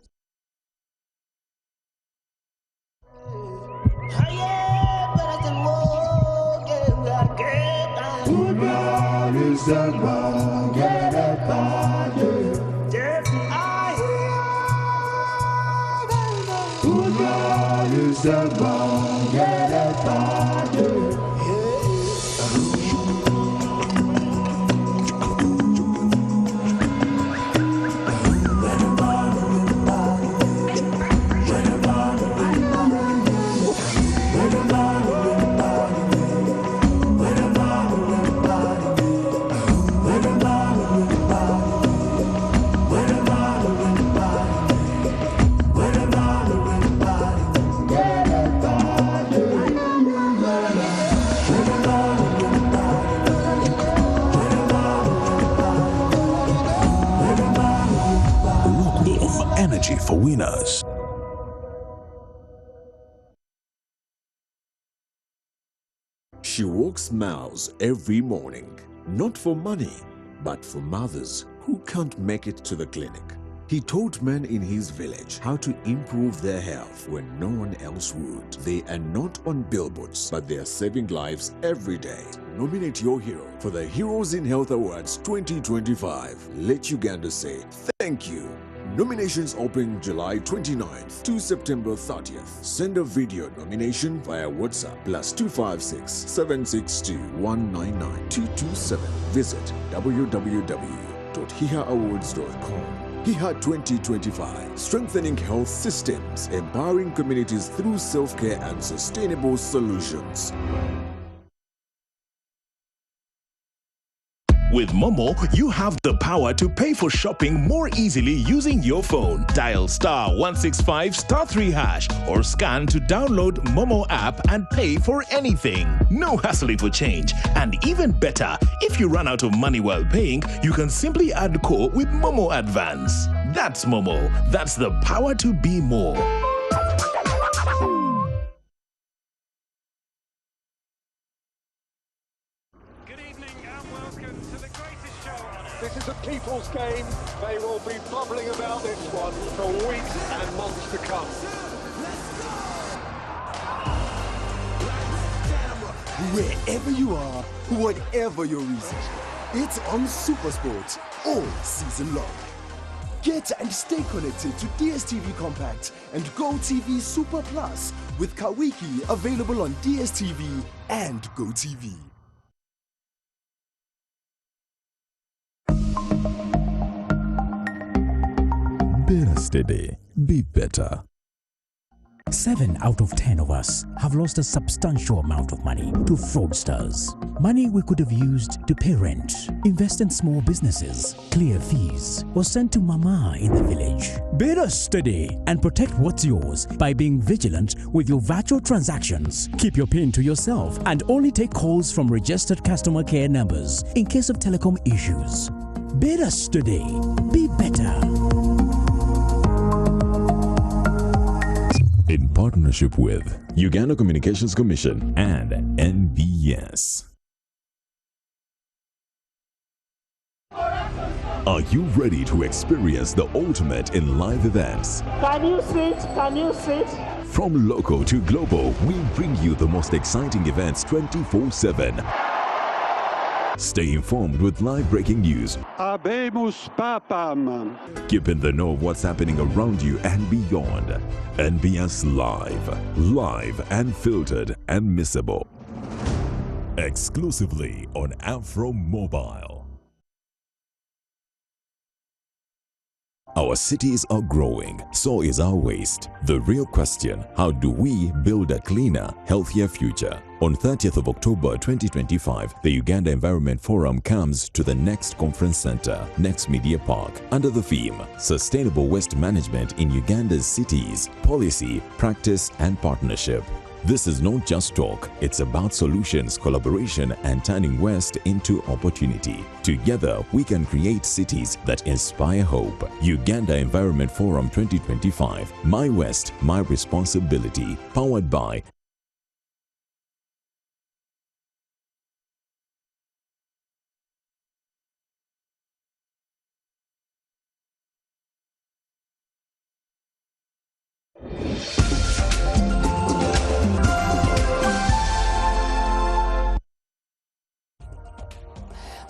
Energy for winners. She walks miles every morning, not for money, but for mothers who can't make it to the clinic. He taught men in his village how to improve their health when no one else would. They are not on billboards, but they are saving lives every day. Nominate your hero for the Heroes in Health Awards 2025. Let Uganda say thank you. Nominations open July 29th to September 30th. Send a video nomination via WhatsApp +256 762 199 227. Visit www.hihaawards.com. HIHA 2025, strengthening health systems, empowering communities through self-care and sustainable solutions. With Momo, you have the power to pay for shopping more easily using your phone. Dial *165*3# or scan to download Momo app and pay for anything. No hassle for change. And even better, if you run out of money while paying, you can simply add core with Momo Advance. That's Momo. That's the power to be more. This is a people's game. They will be bubbling about this one for weeks and months to come. Wherever you are, whatever your reason, it's on SuperSport all season long. Get and stay connected to DSTV Compact and GoTV Super Plus with Kawiki available on DSTV and GoTV. Better steady, be better. 7 out of 10 of us have lost a substantial amount of money to fraudsters. Money we could have used to pay rent, invest in small businesses, clear fees, or send to mama in the village. Better steady and protect what's yours by being vigilant with your virtual transactions. Keep your PIN to yourself and only take calls from registered customer care numbers in case of telecom issues. Better steady, be better. In partnership with Uganda Communications Commission and NBS. Are you ready to experience the ultimate in live events? Can you sit? Can you sit? From local to global, we bring you the most exciting events 24/7. Stay informed with live breaking news. Habemus Papam. Keep in the know of what's happening around you and beyond. NBS Live. Live and filtered and missable. Exclusively on Afro Mobile. Our cities are growing, so is our waste. The real question, how do we build a cleaner, healthier future? On 30th of October 2025, the Uganda Environment Forum comes to the Next Conference Center, Next Media Park, under the theme, Sustainable Waste Management in Uganda's Cities, Policy, Practice and Partnership. This is not just talk, it's about solutions, collaboration, and turning waste into opportunity. Together, we can create cities that inspire hope. Uganda Environment Forum 2025, My West, My Responsibility, powered by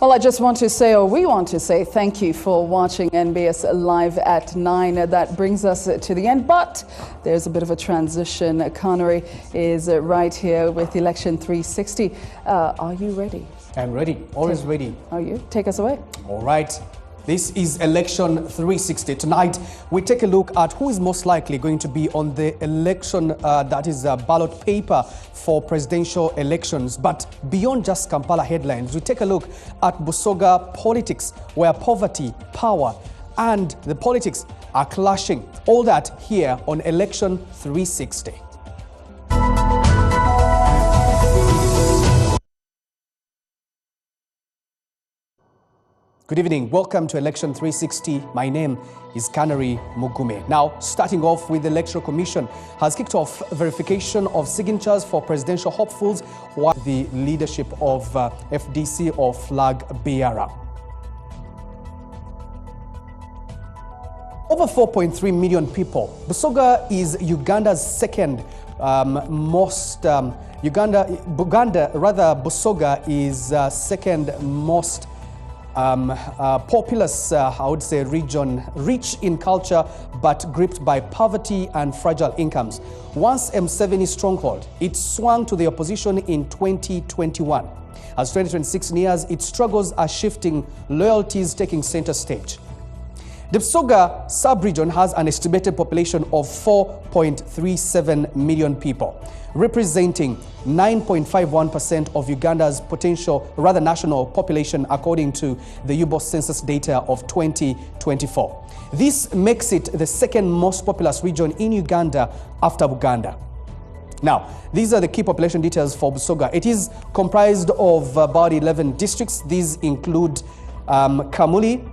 Well, I just want to say, or we want to say, thank you for watching NBS Live at 9. That brings us to the end, but there's a bit of a transition. Connery is right here with Election 360. Are you ready? I'm ready, always ready. Are you? Take us away. All right. This is Election 360. Tonight, we take a look at who is most likely going to be on the election, that is a ballot paper for presidential elections. But beyond just Kampala headlines, we take a look at Busoga politics, where poverty, power, and the politics are clashing. All that here on Election 360. Good evening. Welcome to Election 360. My name is Kanari Mugume. Now, starting off with the Electoral Commission has kicked off verification of signatures for presidential hopefuls while the leadership of FDC or flag bearer. Over 4.3 million people. Busoga is Uganda's second Busoga is second most populous, I would say, region, rich in culture but gripped by poverty and fragile incomes. Once M7's stronghold, it swung to the opposition in 2021. As 2026 nears, its struggles are shifting, loyalties taking center stage. The Busoga sub-region has an estimated population of 4.37 million people, representing 9.51% of Uganda's national population, according to the UBOS census data of 2024. This makes it the second most populous region in Uganda after Uganda. Now, these are the key population details for Busoga. It is comprised of about 11 districts. These include Kamuli,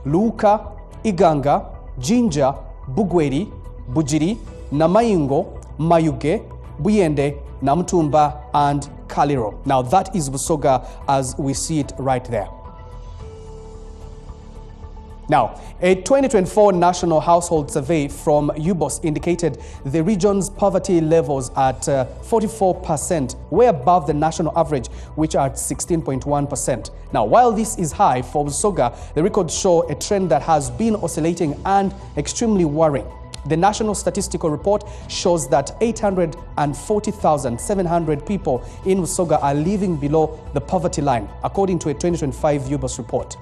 Luuka, Iganga, Jinja, Bugweri, Bujiri, Namayingo, Mayuge, Buyende, Namtumba, and Kaliro. Now that is Busoga as we see it right there. Now, a 2024 National Household Survey from UBOS indicated the region's poverty levels at 44%, way above the national average, which are at 16.1%. Now, while this is high for Busoga, the records show a trend that has been oscillating and extremely worrying. The National Statistical Report shows that 840,700 people in Busoga are living below the poverty line, according to a 2025 UBOS report.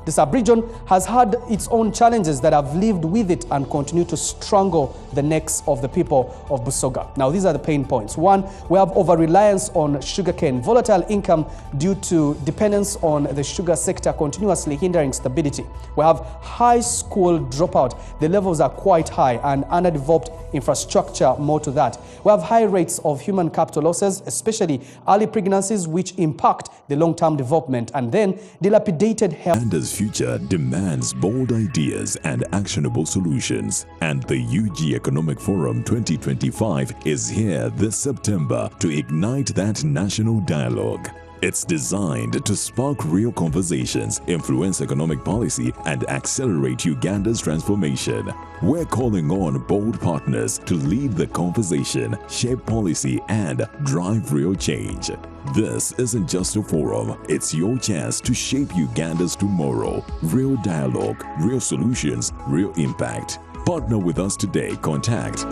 The sub-region has had its own challenges that have lived with it and continue to strangle the necks of the people of Busoga. Now, these are the pain points. One, we have over-reliance on sugarcane. Volatile income due to dependence on the sugar sector continuously hindering stability. We have high school dropout. The levels are quite high, and underdeveloped infrastructure, more to that. We have high rates of human capital losses, especially early pregnancies, which impact the long-term development, and then dilapidated health. Uganda's future demands bold ideas and actionable solutions, and the UG Economic Forum 2025 is here this September to ignite that national dialogue. It's designed to spark real conversations, influence economic policy, and accelerate Uganda's transformation. We're calling on bold partners to lead the conversation, shape policy, and drive real change. This isn't just a forum, it's your chance to shape Uganda's tomorrow. Real dialogue, real solutions, real impact. Partner with us today. Contact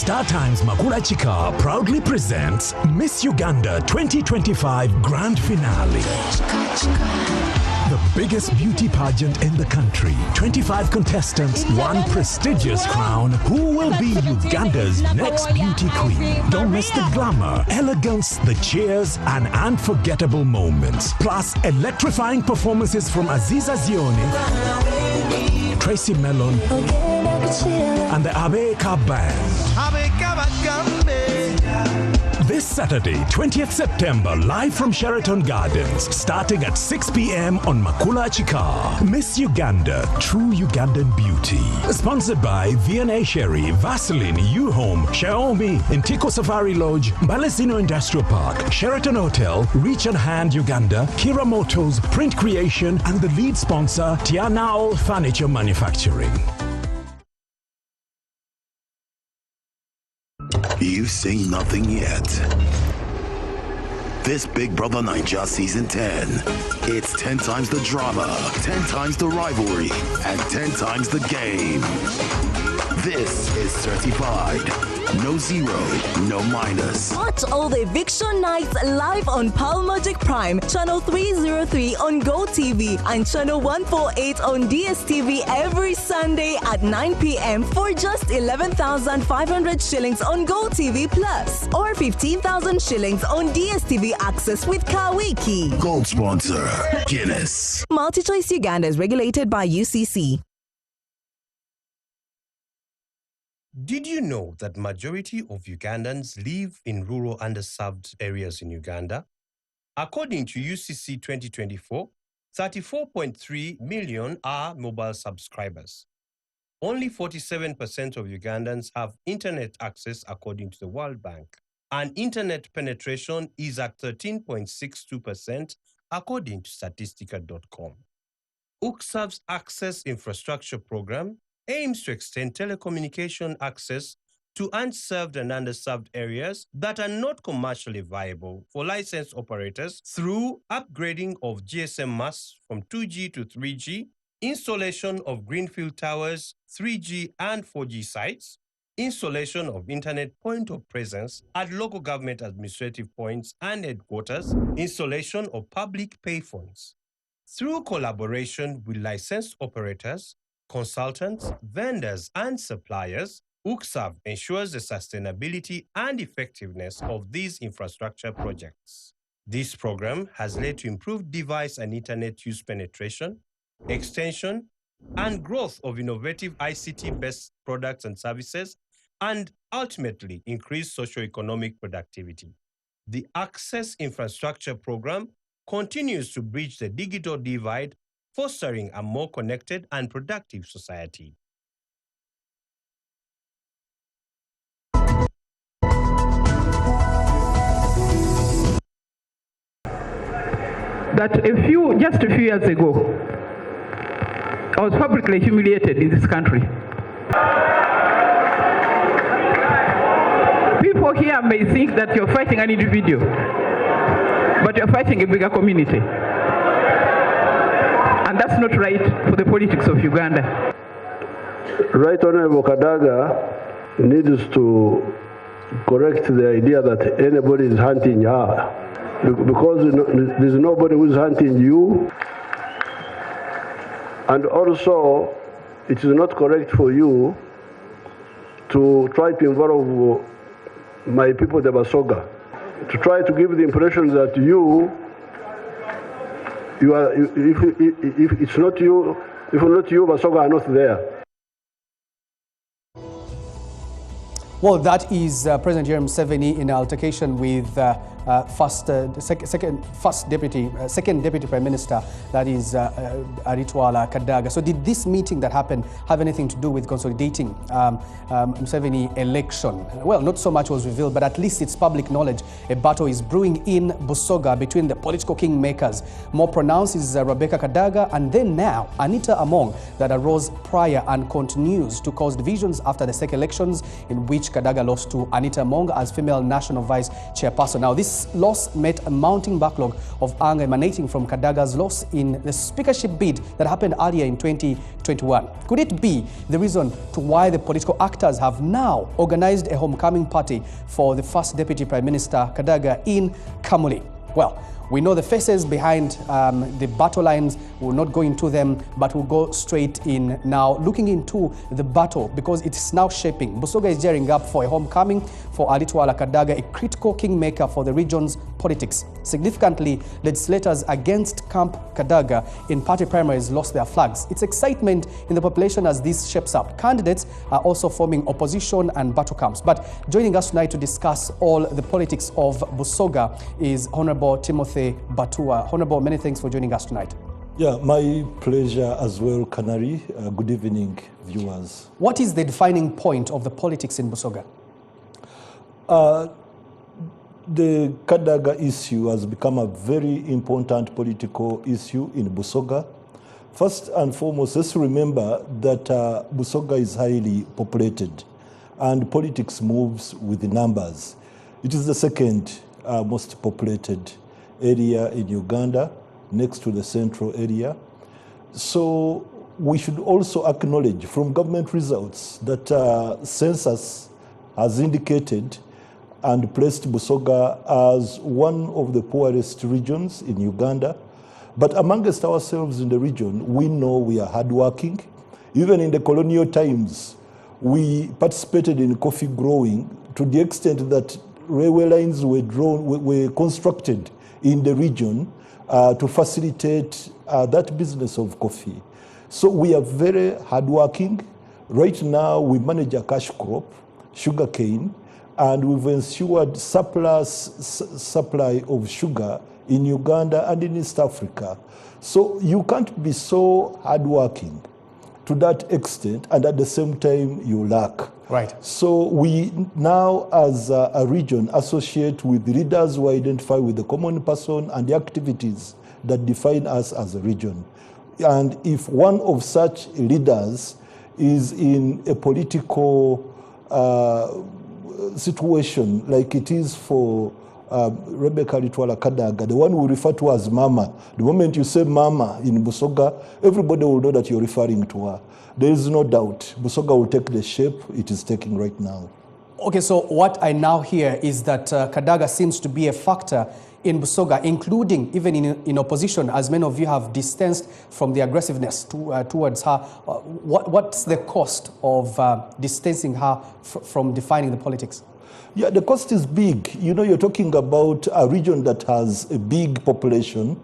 StarTimes Makula Chika proudly presents Miss Uganda 2025 Grand Finale. The biggest beauty pageant in the country. 25 contestants, one prestigious crown. Who will be Uganda's next beauty queen? Don't miss the glamour, elegance, the cheers, and unforgettable moments. Plus, electrifying performances from Aziza Zioni, Tracy Mellon, and the Abeka Band. This Saturday, 20th September, live from Sheraton Gardens, starting at 6 p.m. on Makula Chika. Miss Uganda, true Ugandan beauty. Sponsored by V&A Sherry, Vaseline, U-Home, Xiaomi, Intiko Safari Lodge, Balesino Industrial Park, Sheraton Hotel, Reach and Hand Uganda, Kira Motors, Print Creation, and the lead sponsor, Tianao Furniture Manufacturing. You've seen nothing yet. This Big Brother Naija Season 10. It's 10 times the drama, 10 times the rivalry, and 10 times the game. This is certified. No zero, no minus. Watch all the eviction nights live on Palmagic Prime, channel 303 on GoTV and channel 148 on DSTV every Sunday at 9 p.m. for just 11,500 shillings on GoTV Plus or 15,000 shillings on DSTV Access with Kawiki. Gold sponsor, Guinness. MultiChoice Uganda is regulated by UCC. Did you know that majority of Ugandans live in rural underserved areas in Uganda? According to UCC 2024, 34.3 million are mobile subscribers. Only 47% of Ugandans have internet access according to the World Bank, and internet penetration is at 13.62% according to statistica.com. UCSAV's Access Infrastructure Program aims to extend telecommunication access to unserved and underserved areas that are not commercially viable for licensed operators through upgrading of GSM masts from 2G to 3G, installation of greenfield towers, 3G and 4G sites, installation of internet point of presence at local government administrative points and headquarters, installation of public payphones. Through collaboration with licensed operators, consultants, vendors, and suppliers, UCSAV ensures the sustainability and effectiveness of these infrastructure projects. This program has led to improved device and internet use penetration, extension, and growth of innovative ICT-based products and services, and ultimately increased socio-economic productivity. The Access Infrastructure Program continues to bridge the digital divide fostering a more connected and productive society. That just a few years ago, I was publicly humiliated in this country. People here may think that you're fighting an individual, but you're fighting a bigger community. And that's not right for the politics of Uganda. Right Honorable Kadaga needs to correct the idea that anybody is hunting her, because there's nobody who's hunting you. And also, it is not correct for you to try to involve my people, the Basoga, to try to give the impression that you are, if it's not you, if not you, Basoga are not there. Well, that is President Jeremy Museveni in altercation with second deputy prime minister, that is Aritwala Kadaga. So did this meeting that happened have anything to do with consolidating Museveni election? Well, not so much was revealed, but at least it's public knowledge. A battle is brewing in Busoga between the political kingmakers. More pronounced is Rebecca Kadaga, and then now Anita Among, that arose prior and continues to cause divisions after the second elections, in which Kadaga lost to Anita Among as female national vice chairperson. Now, this loss met a mounting backlog of anger emanating from Kadaga's loss in the speakership bid that happened earlier in 2021. Could it be the reason to why the political actors have now organized a homecoming party for the first deputy prime minister Kadaga in Kamuli? Well, we know the faces behind the battle lines. We'll not go into them, but we'll go straight in now, looking into the battle, because it's now shaping. Busoga is gearing up for a homecoming for Aritwala Kadaga, a critical kingmaker for the region's politics. Significantly, legislators against Camp Kadaga in party primaries lost their flags. It's excitement in the population as this shapes up. Candidates are also forming opposition and battle camps. But joining us tonight to discuss all the politics of Busoga is Honorable Timothy Batua. Honorable, many thanks for joining us tonight. Yeah, my pleasure as well, Canary. Good evening, viewers. What is the defining point of the politics in Busoga? The Kadaga issue has become a very important political issue in Busoga. First and foremost, let's remember that Busoga is highly populated and politics moves with the numbers. It is the second most populated area in Uganda, next to the central area. So we should also acknowledge from government results that census has indicated and placed Busoga as one of the poorest regions in Uganda. But amongst ourselves in the region, we know we are hardworking. Even in the colonial times, we participated in coffee growing to the extent that railway lines were constructed in the region to facilitate that business of coffee. So we are very hardworking. Right now, we manage a cash crop, sugarcane, and we've ensured supply of sugar in Uganda and in East Africa. So you can't be so hardworking to that extent, and at the same time you lack. Right. So we now, as a region, associate with leaders who identify with the common person and the activities that define us as a region. And if one of such leaders is in a political situation like it is for Rebecca Aritwala Kadaga, the one we refer to as Mama. The moment you say Mama in Busoga, everybody will know that you're referring to her. There is no doubt Busoga will take the shape it is taking right now. Okay, so what I now hear is that Kadaga seems to be a factor in Busoga, including even in opposition, as many of you have distanced from the aggressiveness towards her. What's the cost of distancing her from defining the politics? Yeah, the cost is big. You know, you're talking about a region that has a big population,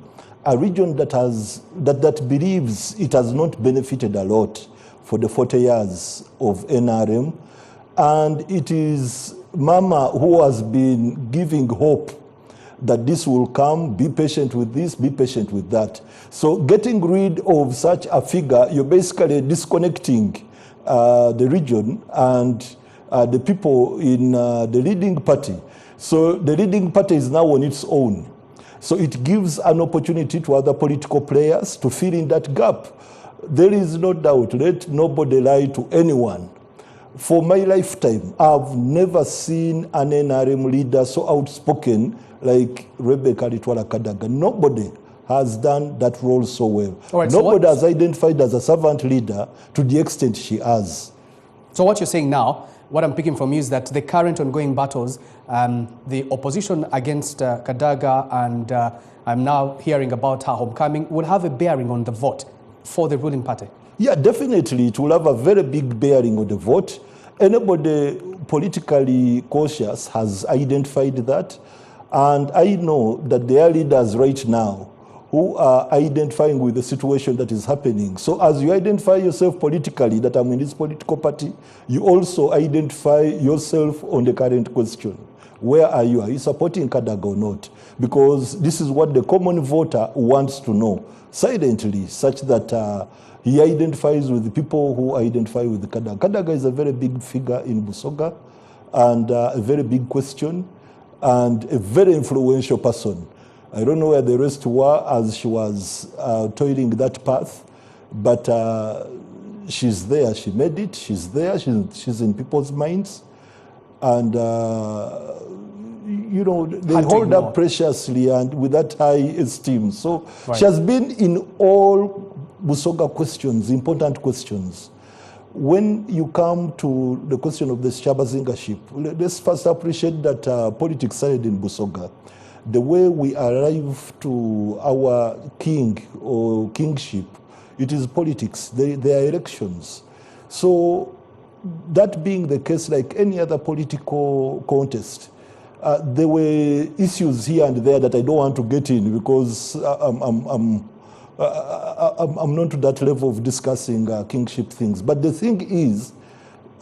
a region that believes it has not benefited a lot for the 40 years of NRM. And it is Mama who has been giving hope that this will come, be patient with this, be patient with that. So getting rid of such a figure, you're basically disconnecting the region and the people in the leading party. So the leading party is now on its own. So it gives an opportunity to other political players to fill in that gap. There is no doubt, let nobody lie to anyone. For my lifetime, I've never seen an NRM leader so outspoken like Rebecca Litwala Kadaga. Nobody has done that role so well. Right, nobody has identified as a servant leader to the extent she has. So what you're saying now, what I'm picking from you is that the current ongoing battles, the opposition against Kadaga, and I'm now hearing about her homecoming, will have a bearing on the vote for the ruling party. Yeah, definitely. It will have a very big bearing on the vote. Anybody politically cautious has identified that. And I know that there are leaders right now who are identifying with the situation that is happening. So as you identify yourself politically, that I'm in this political party, you also identify yourself on the current question. Where are you? Are you supporting Kadaga or not? Because this is what the common voter wants to know, silently, such that he identifies with the people who identify with Kadaga. Kadaga is a very big figure in Busoga, and a very big question, and a very influential person. I don't know where the rest were as she was toiling that path, but she's there. She made it. She's there. She's in people's minds. And, you know, they hold her preciously and with that high esteem. So she has been in all Busoga questions, important questions. When you come to the question of the Shabazinga-ship, let's first appreciate that politics started in Busoga. The way we arrive to our king or kingship, it is politics. They are elections. So that being the case, like any other political contest, there were issues here and there that I don't want to get in because I'm not to that level of discussing kingship things. But the thing is,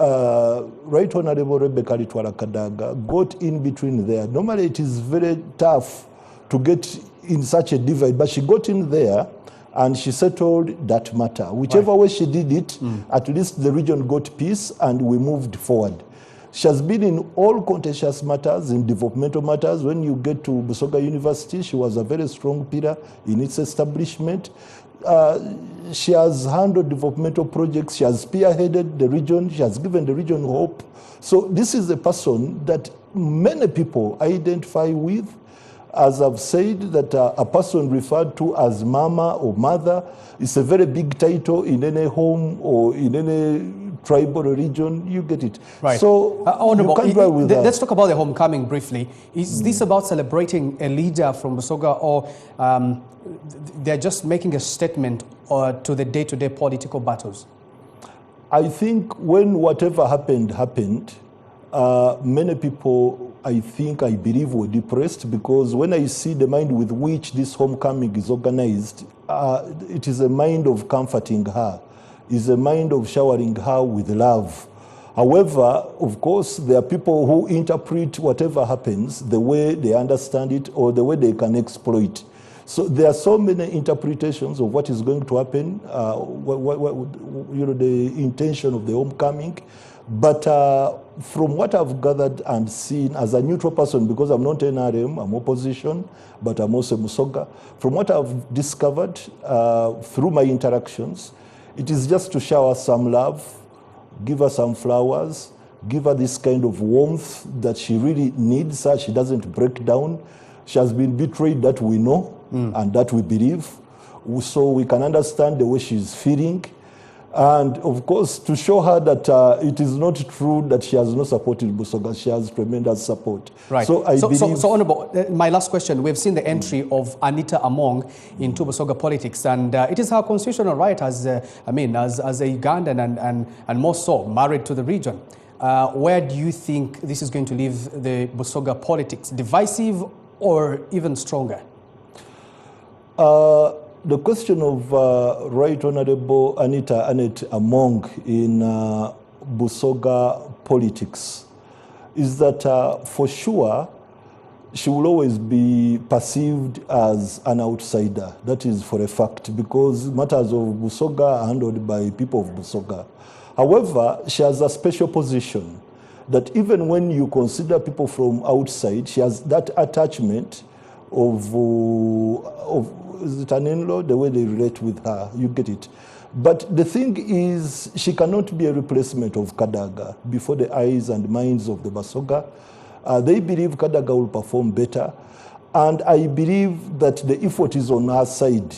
Right Honorable Rebecca Litwala Kadaga got in between there. Normally it is very tough to get in such a divide, but she got in there and she settled that matter. Whichever way she did it, at least the region got peace and we moved forward. She has been in all contentious matters, in developmental matters. When you get to Busoga University, she was a very strong pillar in its establishment. She has handled developmental projects. She has spearheaded the region. She has given the region hope. So this is a person that many people identify with. As I've said, that a person referred to as mama or mother is a very big title in any home or in any tribal region. You get it. Right. So you can't dwell with that. Let's talk about the homecoming briefly. Is this about celebrating a leader from Busoga, or they're just making a statement to the day-to-day political battles? I think when whatever happened, many people, I believe, were depressed, because when I see the mind with which this homecoming is organized, it is a mind of comforting her. It's a mind of showering her with love. However, of course, there are people who interpret whatever happens the way they understand it or the way they can exploit. So there are so many interpretations of what is going to happen, the intention of the homecoming. But from what I've gathered and seen as a neutral person, because I'm not NRM, I'm opposition, but I'm also Busoga, from what I've discovered through my interactions, it is just to shower some love, give her some flowers, give her this kind of warmth that she really needs so she doesn't break down. She has been betrayed, that we know, and that we believe. So we can understand the way she's feeling. And of course, to show her that it is not true that she has not supported Busoga, she has tremendous support. Right. So I believe... So Honorable, my last question. We've seen the entry of Anita Among into Busoga politics, and it is her constitutional right as a Ugandan and more so married to the region. Where do you think this is going to leave the Busoga politics? Divisive or even stronger? The question of Right Honorable Anita Among in Busoga politics is that for sure she will always be perceived as an outsider. That is for a fact, because matters of Busoga are handled by people of Busoga. However, she has a special position that even when you consider people from outside, she has that attachment of is it an in-law, the way they relate with her, you get it. But the thing is, she cannot be a replacement of Kadaga before the eyes and minds of the Basoga. They believe Kadaga will perform better, and I believe that the effort is on her side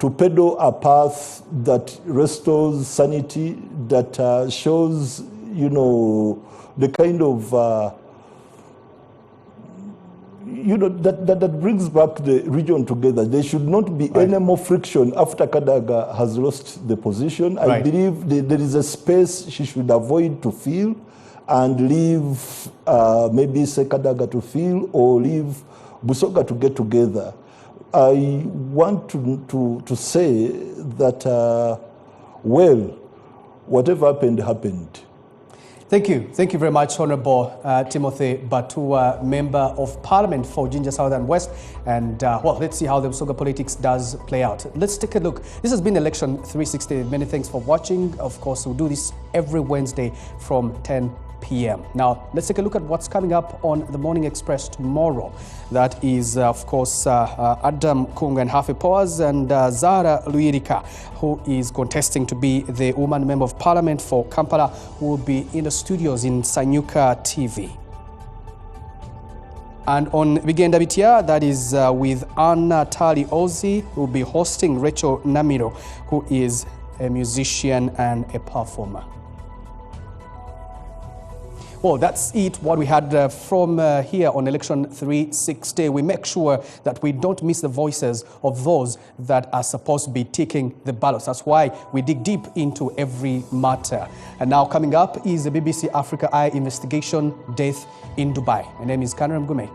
to peddle a path that restores sanity, that shows, you know, the kind of, you know, that brings back the region together. There should not be any more friction after Kadaga has lost the position. Right. I believe there is a space she should avoid to fill, and leave maybe Kadaga to fill, or leave Busoga to get together. I want to say that, well, whatever happened, happened. Thank you. Thank you very much, Honorable Timothy Batua, Member of Parliament for Jinja Southern West. And, well, let's see how the Busoga politics does play out. Let's take a look. This has been Election 360. Many thanks for watching. Of course, we'll do this every Wednesday from 10 p.m. Now, let's take a look at what's coming up on the Morning Express tomorrow. That is, of course, Adam Kunga and Hafi Powers and Zara Luirika, who is contesting to be the woman member of Parliament for Kampala, will be in the studios in Sanyuka TV. And on Bigenda Bitia, that is with Anna Tali Ozi, who will be hosting Rachel Namiro, who is a musician and a performer. Well, that's it, what we had from here on Election 360. We make sure that we don't miss the voices of those that are supposed to be taking the ballots. That's why we dig deep into every matter. And now coming up is the BBC Africa Eye investigation, Death in Dubai. My name is Kanram Gume.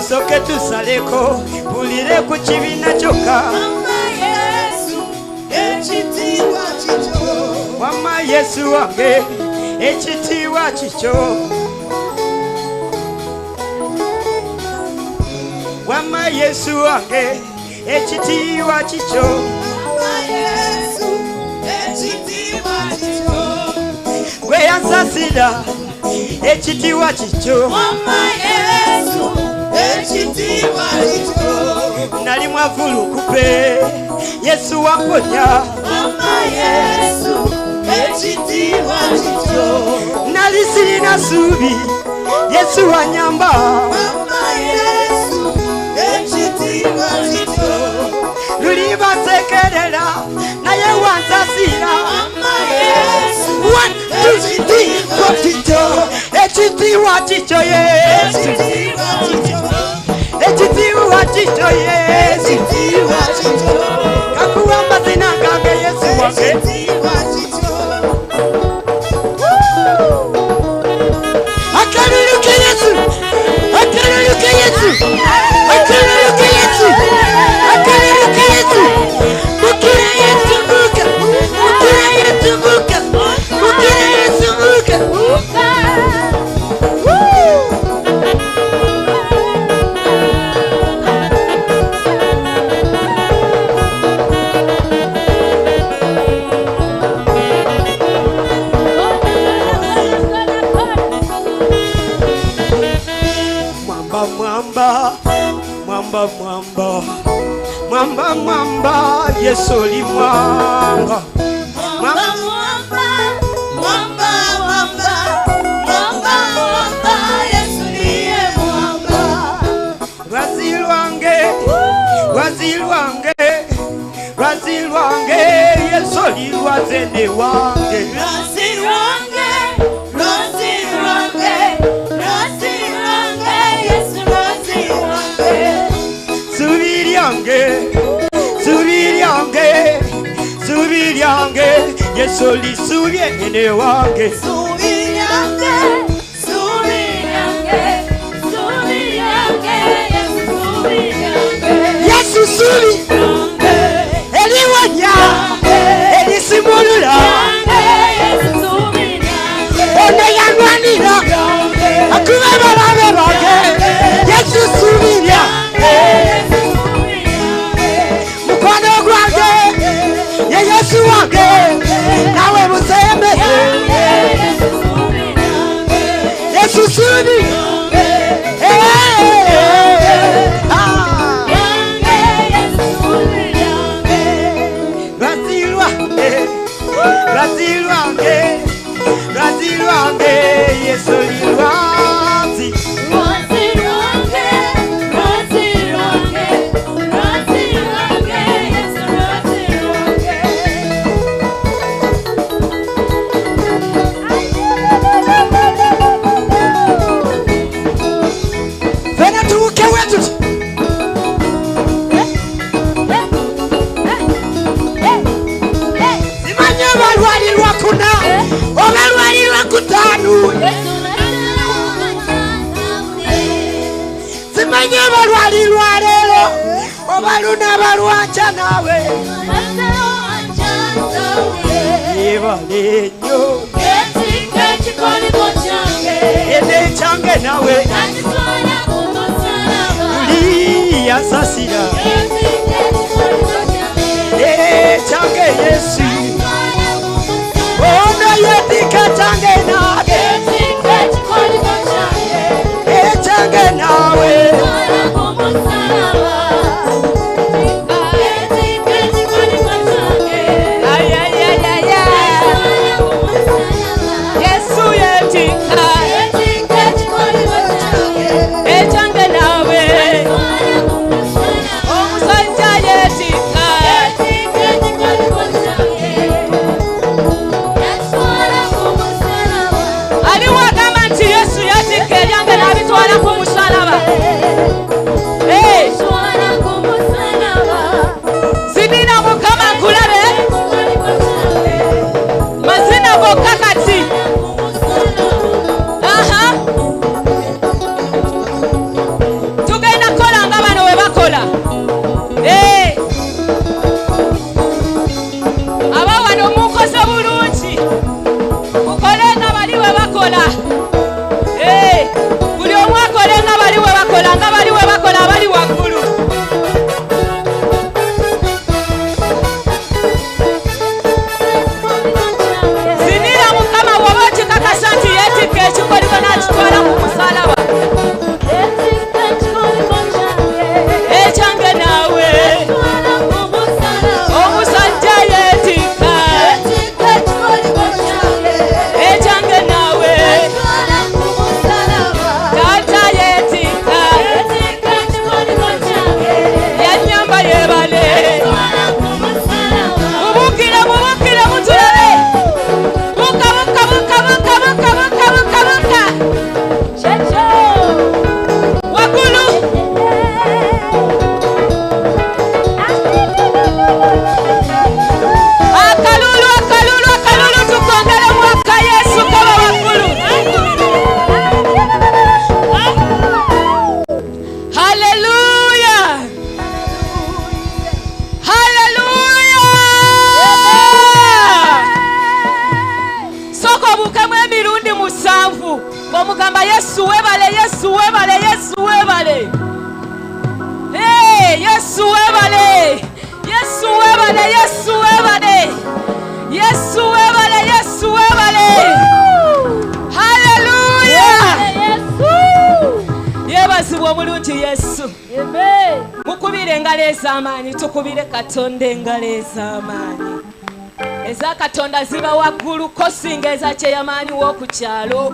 Tusoke tusaleko pulire ku kibiina kyokka. Wamma Yesu wange ekitiibwa kikyo. Wamma Yesu wange ekitiibwa kikyo. Gwe yansasira ekitiibwa kikyo. Nali mwavulukupe Yesu wakonya. Nali sirina suubi Yesu wanyamba. Luli basekerera naye wansasira. 1, 2, 3, 4 kikyo. Ekitiibwa kikyo Yesu. Ekitiibwa kikyo Yesu. Kakuwamba zinangange Yesu wange. Akaluluke Yesu. Akaluluke Yesu. Akaluluke Yesu. Akaluluke Yesu. Mukira Yesu buka. Mukira Yesu buka. Mukira Yesu buka. Mwamba Yesu oli mwamba. Yesu niye mwamba. Lwazi lwange Yesu oli lwazende wange. Subi lyange Yesu oli subi ene wange. Yesu subi eliwanya elisimulula ono yanwanira akuba balabe bange. Yesu subi lyange mukwano gwange ye Yesu wange nawe musembeze. Yesu subi Lwazi lwange Yesu oli lwazi. Fena tuuke wetu. Simanye balwalirwa kuna obalwalirwa kutanu. Simanye balwalirwa lero obaluna balwacha nawe. Ibale nyo ene change nawe. Yasasira change Yesu. Ono yetika change nawe. Change nawe. Yesu yetika. Change nawe. Omusajja yetika. Aliwagamba nti Yesu yetika ebyange n'abitwala ku musalaba. Zibina Mukama nkulabe. Mazina gokka kati. Tugenda bakola. Buli omu akole nga bali we bakola, nga bali we bakola abali waggulu. Zinira Mukama woba okikakasa nti yeetikka ekikolibwa n'akitwala ku musalaba. Ekyange naawe omusajja yeetikka. Ekyange naawe taata yeetikka. Yannyamba yeebale. Mubukire mubukire mutulabe. Buka buka buka buka buka buka buka buka. Waggulu. Akalulu akalulu akalulu tukongere mwaka Yesu kaba waggulu. Haleluya. Haleluya. Soko bukemu emirundi 7 bw'omugamba Yesu webale, Yesu webale, Yesu webale. Yesu webale. Yesu webale, Yesu webale. Yesu webale, Yesu webale. Haleluya. Yebazibwa obulungi Yesu. Mukubire engalo ez'amaanyi, tukubire Katonda engalo ez'amaanyi. Eza Katonda ziba waggulu kosinga eza kyeyamaanyi w'oku kyalo.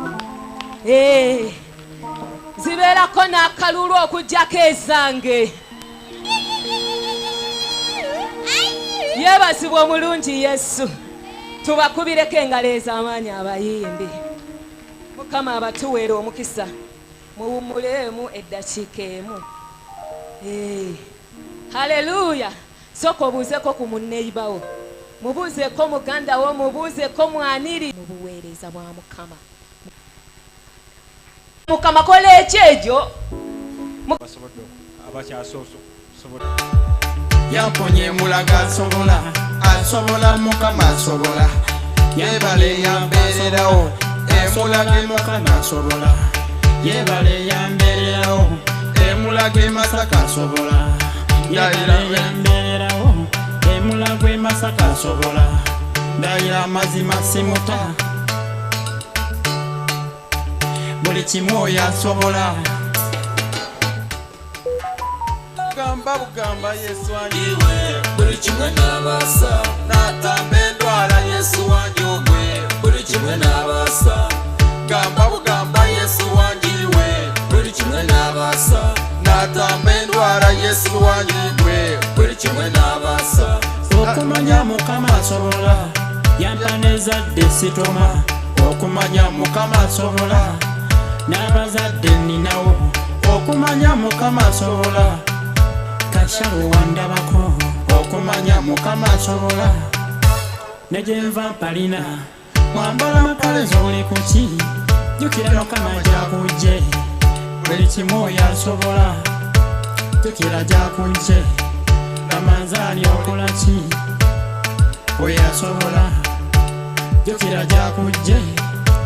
Zibeerako n'akalulu okuggyako ezange. Yebazibwa omulungi Yesu. Tubakubireko engalo ez'amaanyi abayimbi. Mukama abatuweera omukisa. Muwummulemu eddakiika emu. Haleluya. Sooka obuuzeko ku munneibawo. Mubuuzeeko muganda wo, mubuuzeeko mwaniri. Mubuweereza bwa Mukama. Mukama kola ekyejo. Yamponye mulaga asobola Mukama asobola. Yebale yambeererawo emulage Mukama asobola. Yebale yambeererawo emulage Masaka asobola. Yebale yambeererawo emulage Masaka asobola. Ndayira mazima simuta. Buli kimu oyo asobola. Gamba bugamba Yesu wanjiwe. Buli kimwe n'abasa. Natamba endwala Yesu wanjiwe. Buli kimwe n'abasa. Gamba bugamba Yesu wanjiwe. Buli kimwe n'abasa. Natamba endwala Yesu wanjiwe. Buli kimwe n'abasa. Okumanya Mukama asobola. Yampa n'ezadde sitoma. Okumanya Mukama asobola. N'abazadde ninawo. Okumanya Mukama asobola. Kashalo wandabako. Okumanya Mukama asobola. Nejenva palina. Mwambala mapale zoli kuki. Jukira Mukama jakuje. Buli kimu oyo asobola. Jukira jakuje. Ramanzani okola ki. Oyo asobola. Jukira jakuje.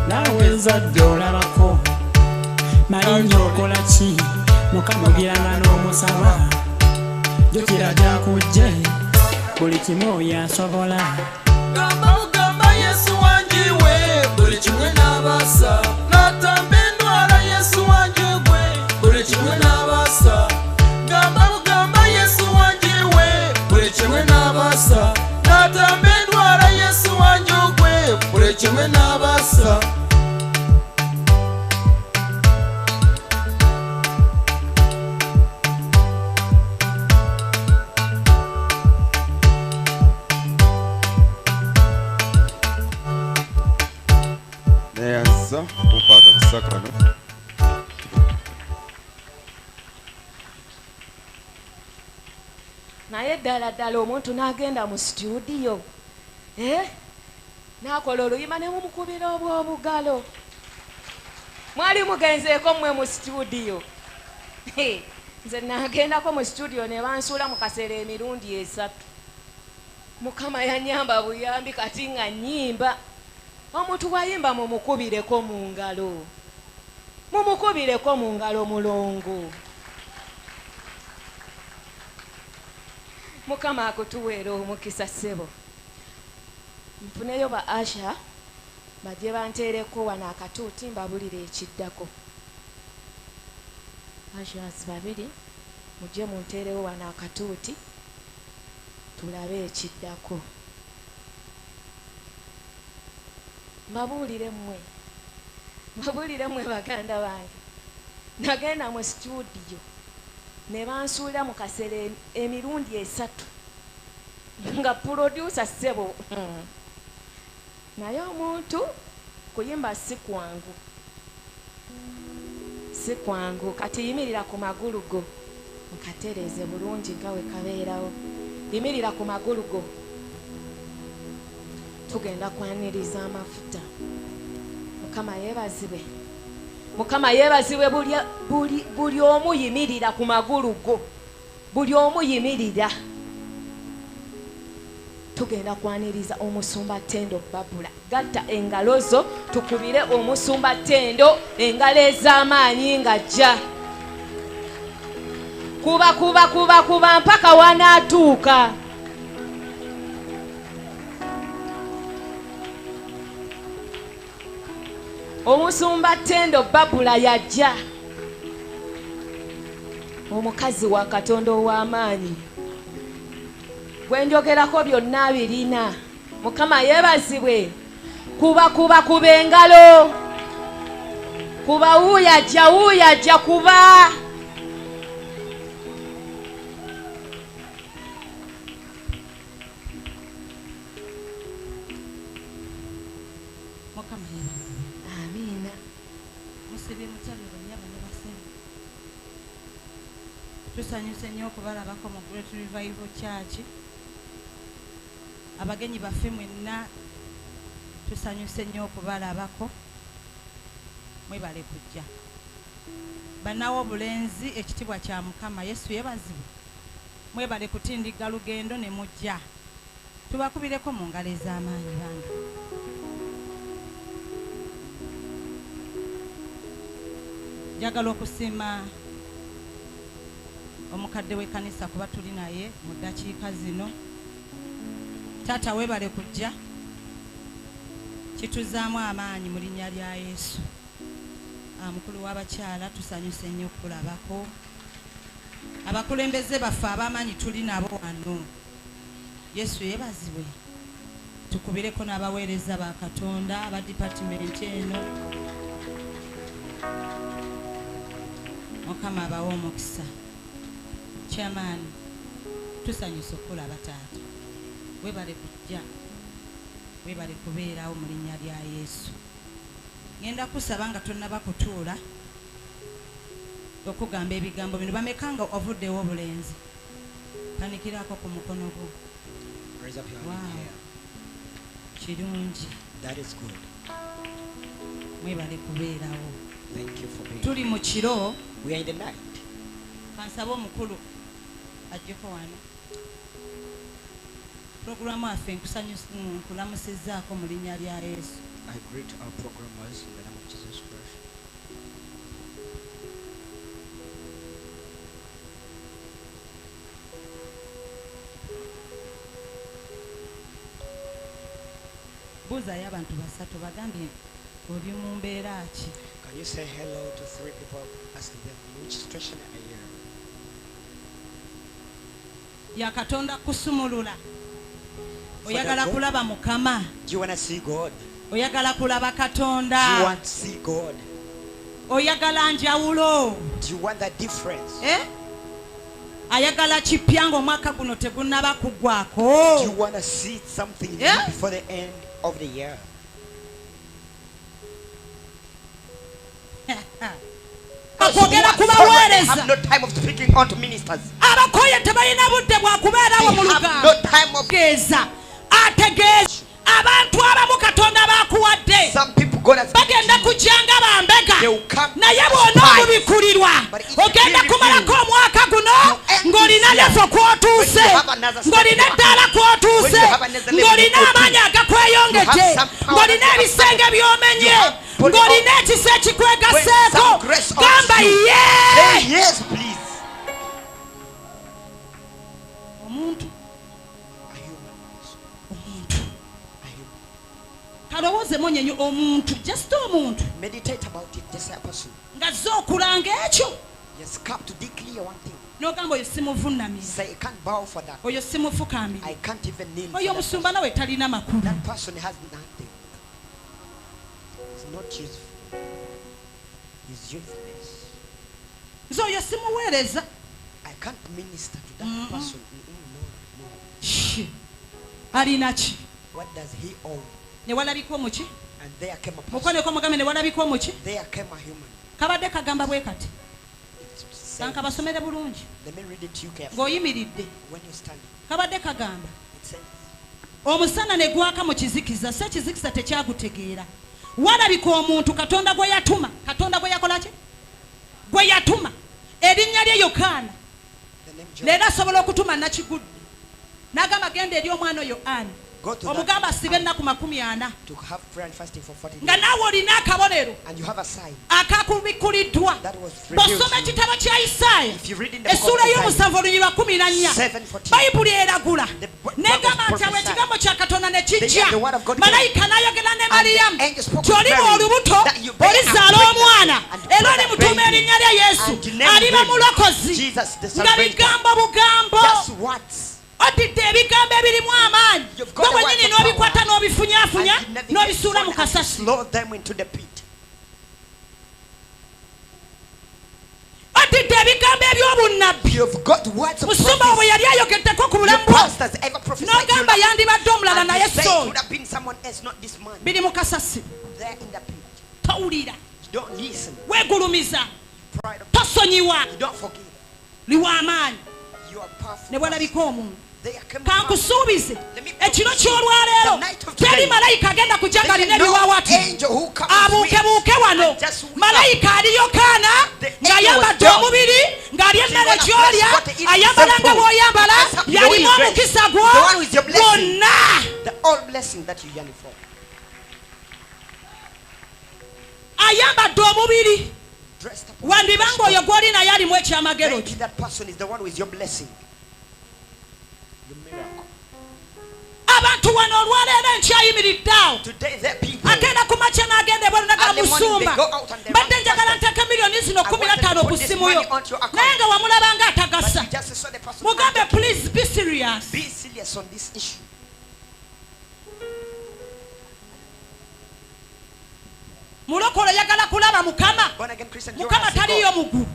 Nawe nzadde olabako. Malinyo okola ki. Mukama ogiranga n'omusaba. Jukira jakuje. Buli kimu oyo asobola. Gamba ugamba Yesu wanjiwe. Buli kimwe n'abasa. Natamba endwala Yesu wanjiwe. Buli kimwe n'abasa. Gamba ugamba Yesu wanjiwe. Buli kimwe n'abasa. Natamba endwala Yesu wanjiwe. Buli kimwe n'abasa. Neyanza kupaka kusakano. Naye ddala omuntu n'agenda mu studio. N'akola oluyima ne mumukubira obw'obugalo. Mwali mugenzeeko mmwe mu studio. Nze n'agendako mu studio ne bansuula mu kaseera emirundi 3. Mukama yanyamba buyambi kati nga nnyimba. Omuntu wayimba mumukubireko mu ngalo. Mumukubireko mu ngalo mulongo. Mukama akutuweera omukisa ssebo. Nfuneyo ba Asha bajje banteereko wano akatuuti mbabulire ekiddako. Ashas babiri mujje munteerewo wano akatuuti tulabe ekiddako. Mbabuulire mmwe baganda bange. Nagenda mu studio ne bansuulira mu kasere emirundi 3 nga producer ssebo. Naye omuntu kuyimba si kwangu kati yimirira ku magulu go nkatereeze bulungi nga we kabeerawo. Yimirira ku magulu go tugenda kwaniriza amafuta. Mukama yeebazibwe buli omu yimirira ku magulu go. Buli omu yimirira. Tugenda kwaniriza omusumba Ttendo Babula. Gatta engalo zo tukubire omusumba Ttendo engalo ez'amaanyi ng'ajja. Kuba mpaka wanaatuuka. Omusumba Ttendo Babula yajja. Omukazi wa Katonda ow'amaanyi. Gwe njogerako byonna birina. Mukama yeebazibwe. Kuba engalo. Kuba wuuyajja kuba. Mukama yeebazibwe. Amiina. Musibye mukyaliro nnyaba ne basembe. Tusanyuse nnyo okubalabako mu Great Revival Church. Abagenyi baffe mwenna tusanyuse nnyo okubalabako. Mwebale kujja. Bannawo obulenzi ekitibwa kya Mukama Yesu yeebazibwe. Mwebale kutindiga lugendo ne mujja. Tubakubireko mu ngalo ez'amaanyi bange. Njagala okusiima omukadde w'ekkanisa kuba tuli naye mu ddakiika zino. Taata weebale kujja. Kituzaamu amaanyi mu linnya lya Yesu. Mukulu w'abakyala tusanyuse nnyo okulabako. Abakulembeze baffe ab'amaanyi tuli nabo wano. Yesu yeebazibwe. Tukubireko n'abaweereza ba Katonda aba department eno. Mukama abawe omukisa. Chairman tusanyuse okulaba taata. Weebale kujja. Weebale kubeerawo mu linnya lya Yesu. Ngenda kusaba nga tonnaba kutuula okugamba ebigambo bino. Bamekanga ovuddewo obulenzi. Panikirako ku mukono gwo. Wow. Kirungi. That is good. Mwebale kubeerawo. Thank you for being. Tuli mu kiro. We are in the night. Kansaba omukulu ajjeko wano. Programu affe nkulamusizzaako mu linnya lya Yesu. I greet our programmers in the name of Jesus Christ. Buuzayo abantu basatu bagambye oli mu mbeera ki? Can you say hello to 3 people? Ask them which situation are you in? Ya Katonda kusumulula. Oyagala kulaba Mukama. Do you want to see God? Oyagala kulaba Katonda. Do you want to see God? Oyagala njawulo. Do you want that difference? Ayagala kipyango mwaka guno tegunnaba kugwako. Do you want to see something new before the end of the year? I have no time of speaking unto ministers. We have no time of abantu abamu Katonda bakuwadde some people God has bagenda kujjanga bambega they will come naye bw'onoomu bikulirwa ogenda kumalako omwaka guno ng'olina lefo kw'otuuse ng'olina eddaala kw'otuuse ng'olina amaanyi agakweyongedde ng'olina ebisenge by'omenye ng'olina ekisa ekikwegaseeko gamba ye omuntu kalowooze monyenyo omuntu just omuntu Meditate about it, just a person. nga zze okulanga ekyo Yes, come to declare one thing. n'ogamba oyo simuvunnamira Say, I can't bow for that. oyo simufukamira I can't even kneel for oyo that. omusumba nawe talina makulu That person has nothing. It's not useful. He's useless. nze oyo simuweereza I can't minister to that person. alina ki What does he own? ne walabika omuki And there came a person. mukoneeko mugambe ne walabika omuki There came a human. kabadde kagamba bwe kati kanka basomere bulungi Let me read it to you carefully. ng'oyimiridde When you stand, kabadde kagamba it says, omusana ne gwaka mu kizikiza so ekizikiza tekyagutegeera walabika omuntu katonda gwe yatuma katonda gwe yakola ki gwe yatuma erinnya lye yokaana leero asobola okutuma nakigudde n'agamba genda eri omwana oyo ani omugamba asibe ennaku 40 to have prayer and fasting for 40 nga days. naawe olina akabonero And you have a sign. akakubikuliddwa That was revealed bw'osoma to you. ekitabo kya isaaya If you read in the book of essula Isaiah, y'omusanvu olunyiri lwa 14 7:14, bayibuli eragula negamba nti awo prophesied. ekigambo kya katonda ne kijja The word of God malayika n'ayogera ne And mariyamu the angel spoke nti with oliba Mary olubuto that you bear olizaala a omwana pregnant era and olimutuuma baby. erinnya lya yesu And to name aliba him mulokozi Jesus the nga Salvator. bigambo bugambo Just what? otidde ebigambo ebirimu amaanyi You've gwe got the bwennyini words of n'obikwata power. n'obifunyaafunya And you navigate n'obisuula mu one and kasasi slow them into the pit. otidde ebigambo eby'obunnabbi You've got words of musumba bwe yali ayogeddeko ku bulamu bwo pastors ever prophesied to you. n'ogamba yandibadde omulala And naye you say it so would have been someone else, not this man. biri mu kasasi There in the pit. towulira You don't listen. weegulumiza Pride of tosonyiwa You don't forgive. liwa amaanyi You are powerful. ne walabika omuntu There came kankusuubize ekiro ky'olwaleero teri malayika agenda kujja nga alina ebiwaawati abuukebuuke wano malayika ali yokaana ng'ayambadde omubiri ng'ali emmere gy'olya ayambala nga bw'oyambala yalimu omukisa gwo gwonna The all blessing that you yearn for. ayambadde omubiri Dressed up. wandibanga oyo gw'oli naye alimu ekyamagero Maybe that person is the one with your blessing. Your miracle. abantu wano olwaleero nkyayimiridde awo Today there are people. agenda ku makya n'agenda ebweru naga Early morning musumba they go out and they mbadde run njagala faster. nteeke miliyoni zino I wanted to 15 ku put this ssimu money yo onto your account. naye nga wamulabanga atagasa But you just saw the person. mugambe please be serious Be serious on this issue. mulokole oyagala kulaba mukama Born again Christian, mukama taliyo mugulu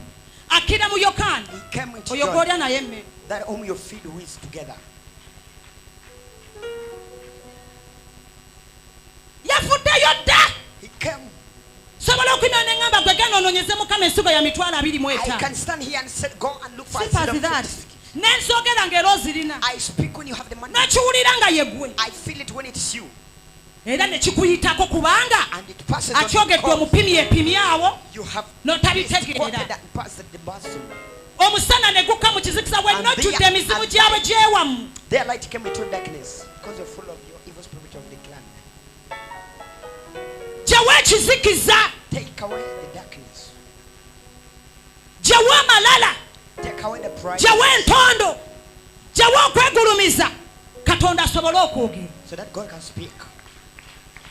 akira mu yokaana came into oyo joy. gw'olya naye emmere That whom you feed who is together. yafuddeyo dda He came. sobola okuyima ne ŋŋamba gwe genda onoonyeze mukama ensigo ya mitwalo 25 I can stand here and say, go and look for Simple as that. n'ensogera ng'era ozirina I speak when you have the money. n'kiwulira nga ye gwe I feel it when it's you. era ne kikuyitako kubanga And it passes on akyogedde because omupimi epimi awo you have n'otabitegeera quoted and passed the basil. omusana ne gukka mu kizikiza bwe And nnojjudde they are- emizimu gyabwe gyewamu Their light came into darkness because you're full of your evil spirit of the clan. gyewa ekizikiza Take away the darkness. gyewa amalala Take away the pride. gyewa entondo gyewa okwegulumiza katonda asobole okwogera So that God can speak.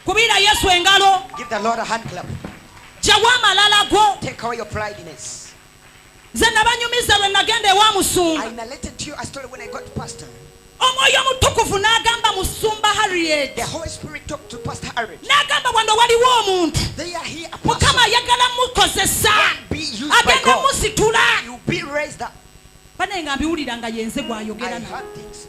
kubira yesu engalo Give the Lord a hand clap. gyewa amalala go Take away your pridiness. nze nabanyumiza lwe nagenda ewa musumba I narrated to you a story when I got to pastor. omwoyo omutukuvu n'agamba musumba harriet The Holy Spirit talked to Pastor Harriet. n'agamba wano waliwo omuntu They are here. mukama ayagala mukozesa Be used by agenda God. musitula You be raised up. bane nga mbiwulira nga yenze I gw'ayogera nawe heard things